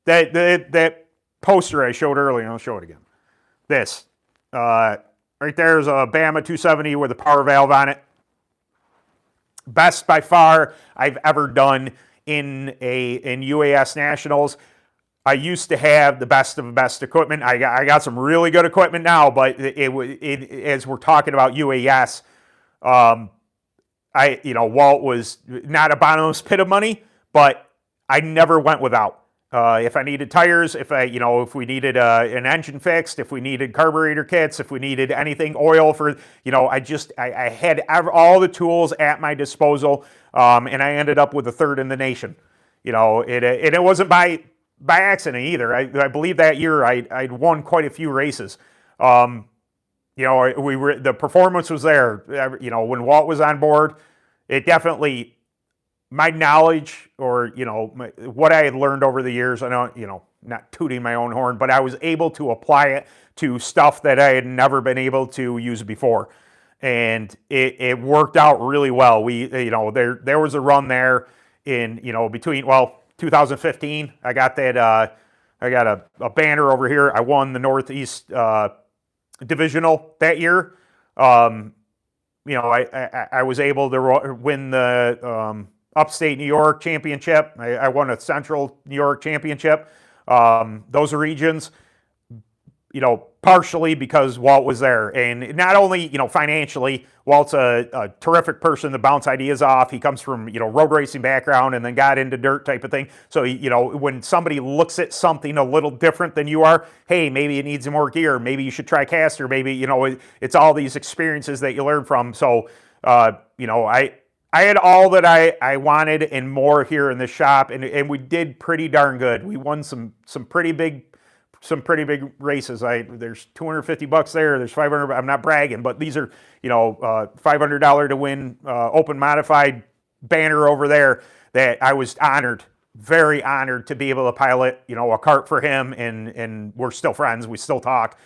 Speaker 1: that poster I showed earlier. I'll show it again. This. Right there's a Bama 270 with a power valve on it. Best by far I've ever done in UAS Nationals. I used to have the best of the best equipment. I got some really good equipment now, but as we're talking about UAS, Walt was not a bottomless pit of money, but I never went without. If I needed tires, if we needed an engine fixed, if we needed carburetor kits, if we needed anything, oil for, I had all the tools at my disposal, and I ended up with a third in the nation. It wasn't by accident either. I believe that year I'd won quite a few races. The performance was there. When Walt was on board, it definitely, my knowledge or, what I had learned over the years, I don't, not tooting my own horn, but I was able to apply it to stuff that I had never been able to use before. And it worked out really well. There was a run there in, between, 2015, I got that, I got a banner over here. I won the Northeast Divisional that year. I was able to win the Upstate New York Championship. I won a Central New York Championship. Those regions, partially because Walt was there. And not only, financially, Walt's a terrific person to bounce ideas off. He comes from, road racing background and then got into dirt type of thing. So, when somebody looks at something a little different than you are, hey, maybe it needs some more gear. Maybe you should try caster. Maybe, it's all these experiences that you learn from. So, I had all that I wanted and more here in the shop, and we did pretty darn good. We won some pretty big some pretty big races. There's $250 there. There's 500. I'm not bragging, but these are, you know, $500 to win open modified banner over there that I was honored, very honored to be able to pilot, you know, a kart for him, and we're still friends. We still talk.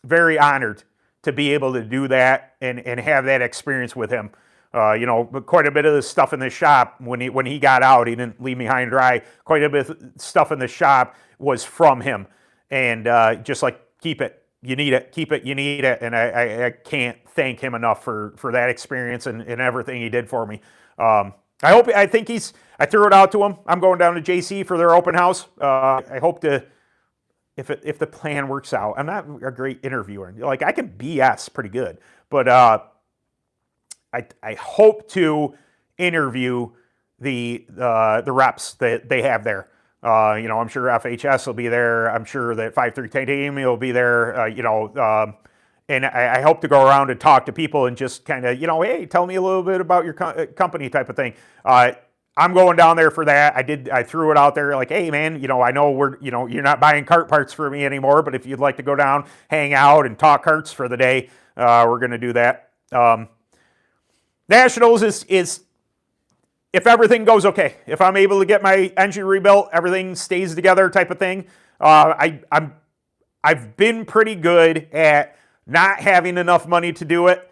Speaker 1: Very honored to be able to do that and have that experience with him. You know, quite a bit of the stuff in the shop when he got out, he didn't leave me high and dry. Quite a bit of stuff in the shop was from him, and just like, keep it, you need it, keep it, you need it, and I can't thank him enough for that experience and everything he did for me. I threw it out to him. I'm going down to JC for their open house. I hope to, if the plan works out. I'm not a great interviewer. Like, I can BS pretty good, but I hope to interview the reps that they have there. You know, I'm sure FHS will be there. I'm sure that 5.3 Titanium will be there. You know, and I hope to go around and talk to people and just kind of, you know, hey, tell me a little bit about your company type of thing. I'm going down there for that. I threw it out there like, hey man, you know, I know you're not buying kart parts for me anymore, but if you'd like to go down, hang out, and talk karts for the day, we're going to do that. Nationals is if everything goes okay, if I'm able to get my engine rebuilt, everything stays together type of thing. I've been pretty good at not having enough money to do it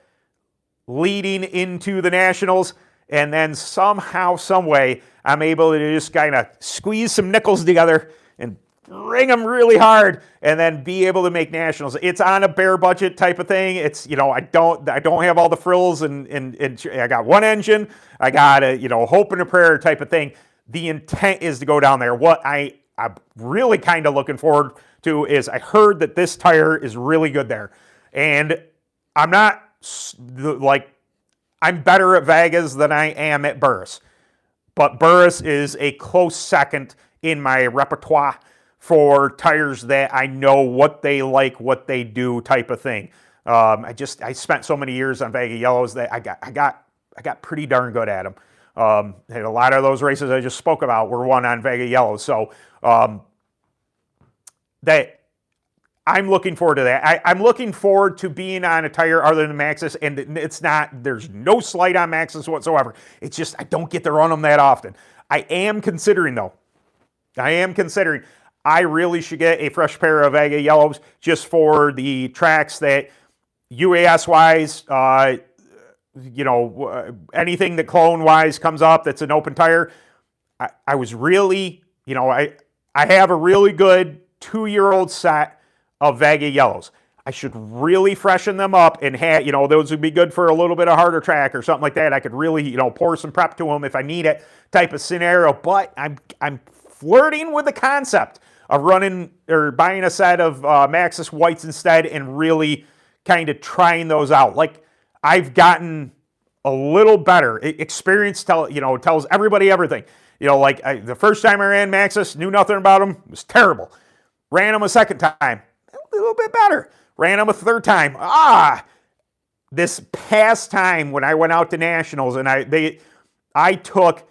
Speaker 1: leading into the Nationals, and then somehow, some way, I'm able to just kind of squeeze some nickels together and bring them really hard, and then be able to make Nationals. It's on a bare budget type of thing. It's, you know, I don't have all the frills, and I got one engine. I got a, you know, hope and a prayer type of thing. The intent is to go down there. What I'm really kind of looking forward to is, I heard that this tire is really good there, and I'm not like, I'm better at Vegas than I am at Burris, but Burris is a close second in my repertoire for tires that I know what they like, what they do type of thing. I spent so many years on Vega Yellows that I got pretty darn good at them. And a lot of those races I just spoke about were won on Vega Yellows. So that I'm looking forward to that. I'm looking forward to being on a tire other than Maxxis, and there's no slight on Maxxis whatsoever. It's just, I don't get to run them that often. I am considering, though. I really should get a fresh pair of Vega Yellows just for the tracks that UAS-wise, you know, anything that clone-wise comes up that's an open tire. I was really, you know, I have a really good 2-year-old set of Vega Yellows. I should really freshen them up and have, you know, those would be good for a little bit of harder track or something like that. I could really, you know, pour some prep to them if I need it type of scenario. But I'm flirting with the concept of running or buying a set of Maxxis whites instead, and really kind of trying those out. Like, I've gotten a little better. Experience tells everybody everything. You know, like the first time I ran Maxxis, knew nothing about them, it was terrible. Ran them a second time, a little bit better. Ran them a third time. This past time when I went out to Nationals, and I took,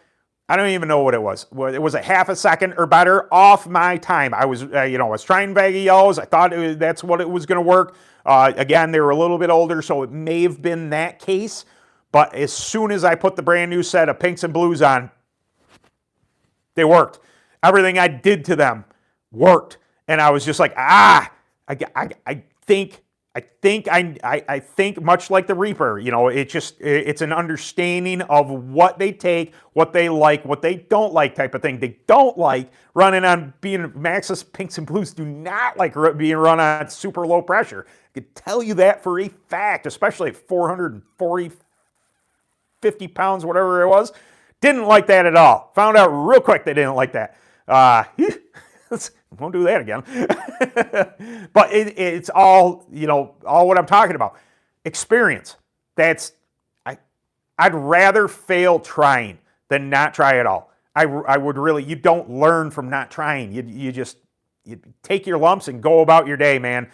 Speaker 1: I don't even know what it was. It was a half a second or better off my time. I was, I was trying Vega Yellows. I thought that's what it was going to work. Again, they were a little bit older, so it may have been that case. But as soon as I put the brand new set of pinks and blues on, they worked. Everything I did to them worked, and I was just like, I think much like the Reaper, you know, it's an understanding of what they take, what they like, what they don't like type of thing. They don't like running on being Maxxis pinks and blues, do not like being run on super low pressure. I could tell you that for a fact, especially at 440, 50 pounds, whatever it was. Didn't like that at all. Found out real quick they didn't like that. Won't do that again. But it's all, all what I'm talking about. Experience. I'd rather fail trying than not try at all. I would really, you don't learn from not trying. You take your lumps and go about your day, man.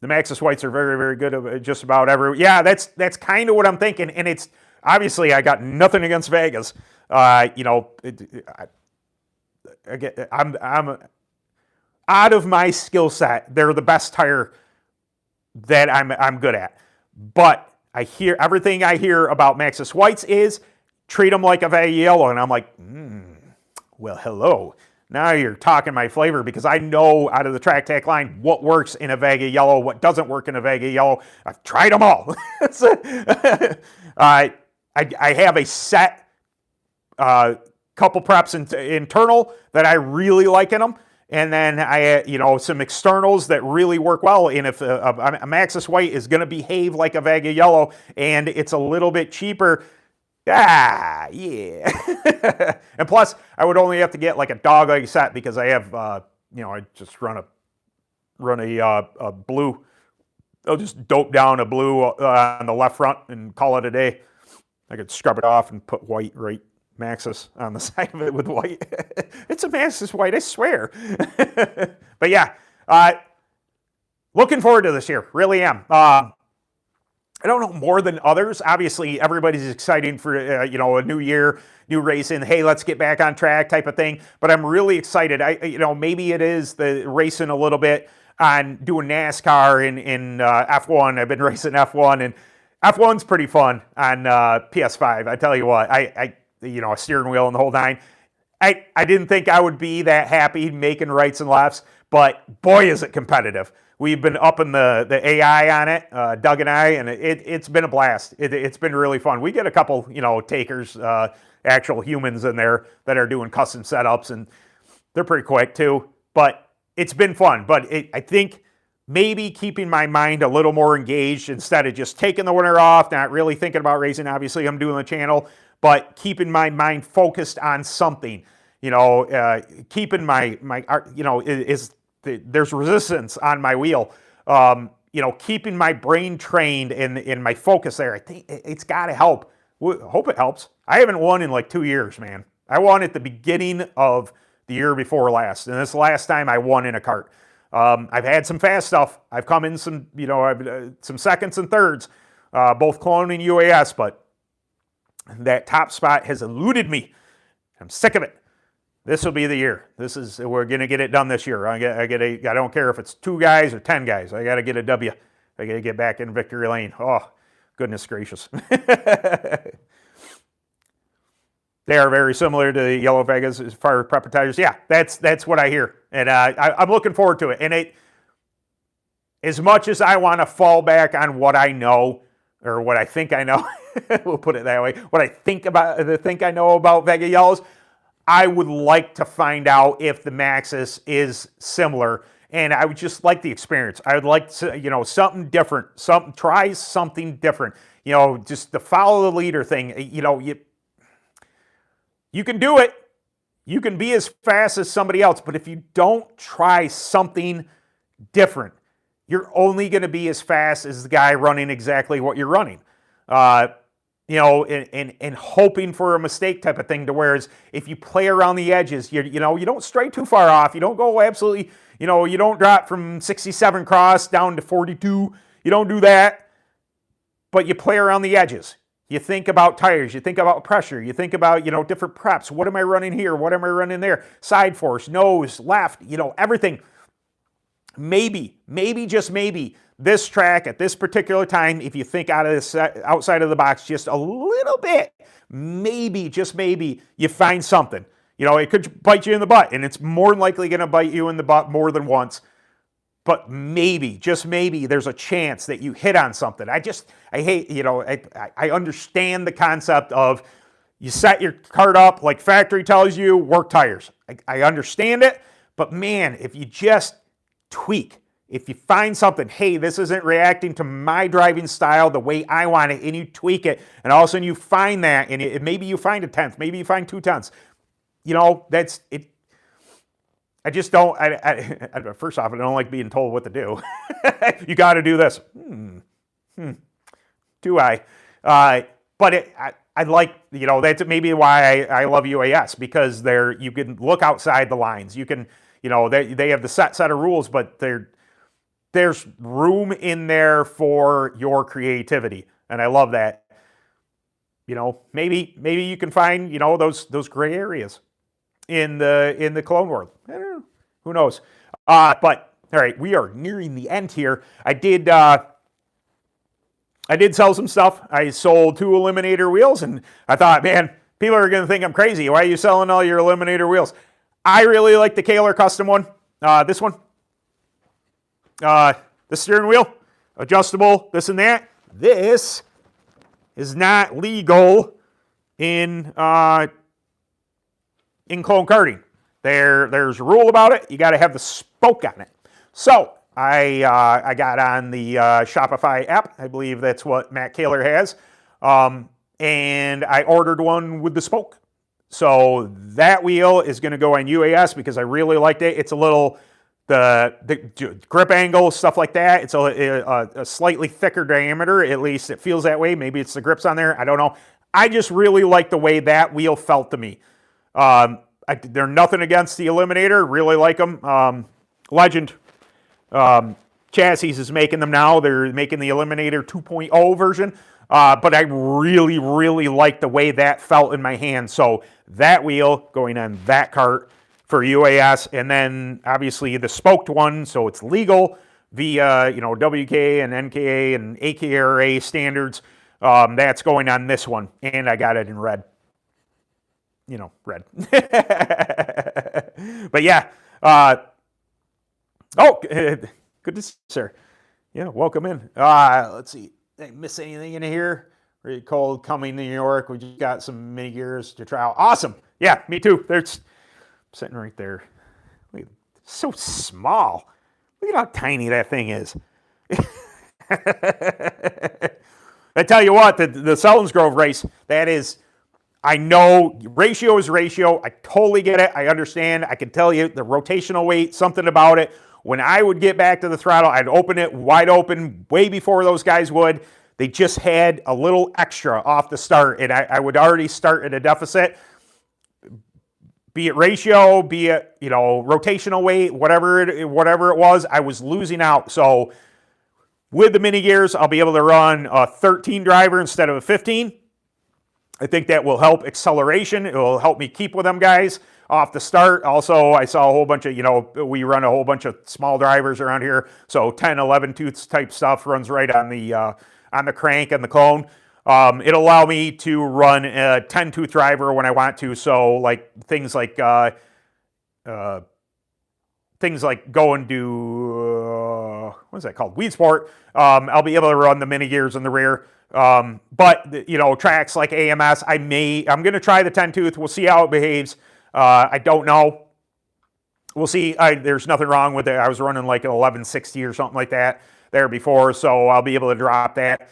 Speaker 1: The Maxxis whites are very, very good at just about every. Yeah, that's kind of what I'm thinking. And it's obviously I got nothing against Vegas. again, I'm out of my skill set. They're the best tire that I'm good at. But I hear everything I hear about Maxxis whites is treat them like a Vega yellow, and I'm like, well, hello. Now you're talking my flavor, because I know out of the Track Tack line what works in a Vega yellow, what doesn't work in a Vega yellow. I've tried them all. I have a set couple preps internal that I really like in them. And then some externals that really work well. And if a Maxxis white is going to behave like a Vega yellow and it's a little bit cheaper, yeah. And plus, I would only have to get like a dog leg set, because I have, I just run a blue. I'll just dope down a blue on the left front and call it a day. I could scrub it off and put white right Maxxis on the side of it with white. It's a Maxxis white, I swear. But yeah, looking forward to this year. Really am. I don't know more than others. Obviously, everybody's excited for a new year, new racing. Hey, let's get back on track type of thing. But I'm really excited. Maybe it is the racing a little bit on doing NASCAR in F1. I've been racing F1, and F1's pretty fun on PS5. I tell you what, a steering wheel and the whole nine. I didn't think I would be that happy making rights and lefts, but boy, is it competitive. We've been upping the AI on it, Doug and I, and it's been a blast. It's been really fun. We get a couple, takers, actual humans in there that are doing custom setups, and they're pretty quick too. But it's been fun. But I think maybe keeping my mind a little more engaged instead of just taking the winter off, not really thinking about racing. Obviously, I'm doing the channel, but keeping my mind focused on something. Keeping there's resistance on my wheel. Keeping my brain trained and my focus there. I think it's got to help. Hope it helps. I haven't won in like 2 years, man. I won at the beginning of the year before last, and this last time I won in a kart. I've had some fast stuff. I've come in some, some seconds and thirds, both clone and UAS, but that top spot has eluded me. I'm sick of it. This will be the year. We're going to get it done this year. I don't care if it's 2 guys or 10 guys. I got to get a W. I got to get back in victory lane. Oh, goodness gracious. They are very similar to the Yellow Vegas as far as prep tires. Yeah, that's what I hear. And I'm looking forward to it. And as much as I want to fall back on what I know, or what I think I know, we'll put it that way, what I think I know about Vega Yellows, I would like to find out if the Maxxis is similar, and I would just like the experience. I would like to, something different, try something different. Just the follow the leader thing. You can do it. You can be as fast as somebody else, but if you don't try something different, you're only going to be as fast as the guy running exactly what you're running. And hoping for a mistake type of thing, to whereas if you play around the edges, you don't stray too far off. You don't go absolutely, you don't drop from 67 cross down to 42. You don't do that, but you play around the edges. You think about tires, you think about pressure, you think about, different preps. What am I running here? What am I running there? Side force, nose, left, everything. Maybe, just maybe, this track at this particular time, if you think outside of the box just a little bit, maybe, just maybe, you find something. It could bite you in the butt, and it's more than likely going to bite you in the butt more than once. But maybe, just maybe, there's a chance that you hit on something. I hate, I understand the concept of you set your kart up like factory tells you, work tires. I understand it, but man, if you just tweak, if you find something, hey, this isn't reacting to my driving style the way I want it, and you tweak it, and all of a sudden you find that, and maybe you find a 10th, maybe you find 2 tenths. That's it. I just don't, first off, I don't like being told what to do. You got to do this. Do I? But I like, that's maybe why I love UAS, because you can look outside the lines. You can, they have the set of rules, but there's room in there for your creativity. And I love that. Maybe you can find, those gray areas. in the Clone world. I don't know. Who knows? But all right, we are nearing the end here. I did sell some stuff. I sold 2 Eliminator wheels, and I thought, man, people are going to think I'm crazy. Why are you selling all your Eliminator wheels? I really like the Kaler custom one. This one. The steering wheel, adjustable, this and that. This is not legal in clone karting. There's a rule about it. You got to have the spoke on it. So I got on the Shopify app. I believe that's what Matt Kaler has. And I ordered one with the spoke. So that wheel is going to go on UAS because I really liked it. It's a little, the grip angle, stuff like that. It's a slightly thicker diameter. At least it feels that way. Maybe it's the grips on there. I don't know. I just really like the way that wheel felt to me. They're nothing against the Eliminator. Really like them. Legend Chassis is making them now. They're making the Eliminator 2.0 version. But I really, really like the way that felt in my hand. So that wheel going on that cart for UAS, and then obviously the spoked one, so it's legal via WK and NKA and AKRA standards. That's going on this one, and I got it in red. Red. But yeah. Good to see you, sir. Yeah, welcome in. Let's see. Did I miss anything in here? Really cold coming to New York. We just got some mini gears to try out. Awesome. Yeah, me too. There's sitting right there. Look, it's so small. Look at how tiny that thing is. I tell you what, the Selinsgrove race, that is, I know ratio is ratio. I totally get it. I understand. I can tell you the rotational weight, something about it. When I would get back to the throttle, I'd open it wide open way before those guys would. They just had a little extra off the start, and I would already start at a deficit. Be it ratio, be it rotational weight, whatever it was, I was losing out. So with the mini gears, I'll be able to run a 13 driver instead of a 15. I think that will help acceleration. It will help me keep with them guys off the start. Also, I saw a whole bunch of, we run a whole bunch of small drivers around here. So 10, 11 tooths type stuff runs right on the crank and the clone. It'll allow me to run a 10 tooth driver when I want to. So like things like going to, what's that called? Weed Sport. I'll be able to run the mini gears in the rear. But tracks like AMS, I'm going to try the 10 tooth. We'll see how it behaves. I don't know. We'll see. There's nothing wrong with it. I was running like an 1160 or something like that there before, so I'll be able to drop that.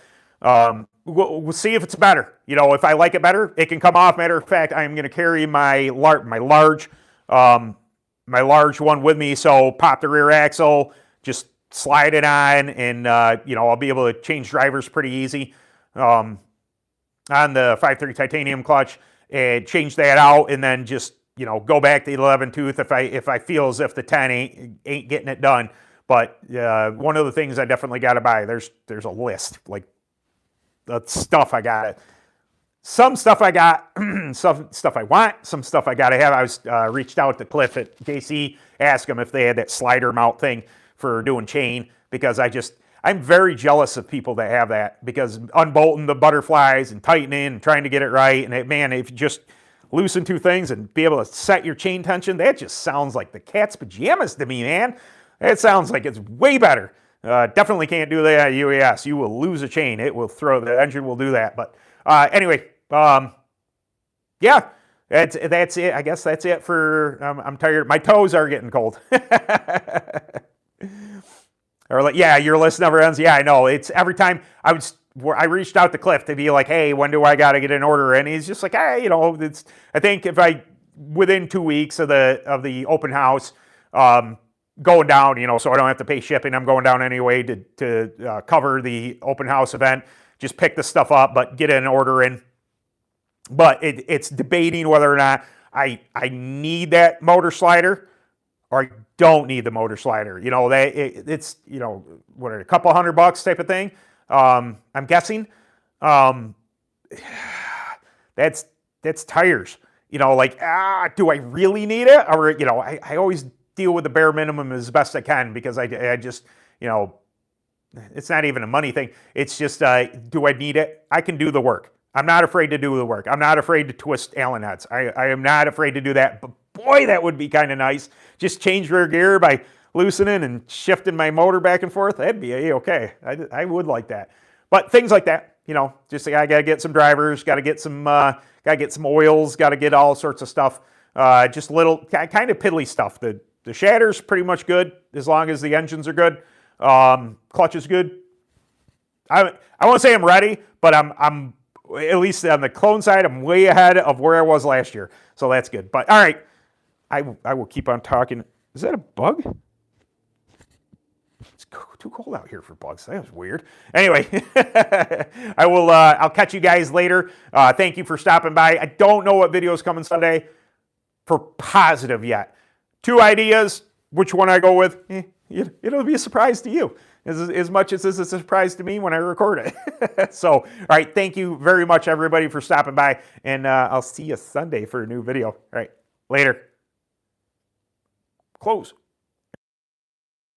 Speaker 1: We'll see if it's better. If I like it better, it can come off. Matter of fact, I'm going to carry my large one with me. So pop the rear axle, just slide it on, and I'll be able to change drivers pretty easy on the 5.3 titanium clutch, and change that out, and then just go back to the 11 tooth if I feel as if the 10 ain't getting it done. But one of the things I definitely got to buy, there's a list, like the stuff I got. Some stuff I got, some stuff I want, some stuff I got to have. I was reached out to Cliff at JC, asked him if they had that slider mount thing for doing chain, because I'm very jealous of people that have that, because unbolting the butterflies and tightening and trying to get it right, and if you just loosen two things and be able to set your chain tension, that just sounds like the cat's pajamas to me, man. It sounds like it's way better. Definitely can't do that at UAS. You will lose a chain. It will throw, the engine will do that. But anyway, yeah, that's it. I guess that's it for, I'm tired. My toes are getting cold. Or like, yeah, your list never ends. Yeah, I know. It's every time I reached out to Cliff to be like, hey, when do I got to get an order? And he's just like, hey, I think within 2 weeks of the open house, going down, so I don't have to pay shipping. I'm going down anyway to cover the open house event. Just pick the stuff up, but get an order in. But it's debating whether or not I need that motor slider or I don't need the motor slider. It's what are a couple $100 type of thing. I'm guessing. That's tires. you know, like, do I really need it? Or, you know, I always deal with the bare minimum as best I can because I just, you know, it's not even a money thing. It's just, do I need it? I can do the work. I'm not afraid to do the work. I'm not afraid to twist Allen heads. I am not afraid to do that. But boy, that would be kind of nice. Just change rear gear by loosening and shifting my motor back and forth. That'd be okay. I would like that. But things like that, you know, just I got to get some drivers, got to get some oils, got to get all sorts of stuff. Just little kind of piddly stuff. The shatter's pretty much good as long as the engines are good. Clutch is good. I won't say I'm ready, but I'm at least on the clone side, I'm way ahead of where I was last year. So that's good. But all right, I will keep on talking. Is that a bug? It's too cold out here for bugs. That was weird. Anyway, I'll catch you guys later. Thank you for stopping by. I don't know what video is coming Sunday for positive yet. 2 ideas. Which one I go with? It'll be a surprise to you as much as it's a surprise to me when I record it. So, all right, thank you very much, everybody, for stopping by, and I'll see you Sunday for a new video. All right, later. Close.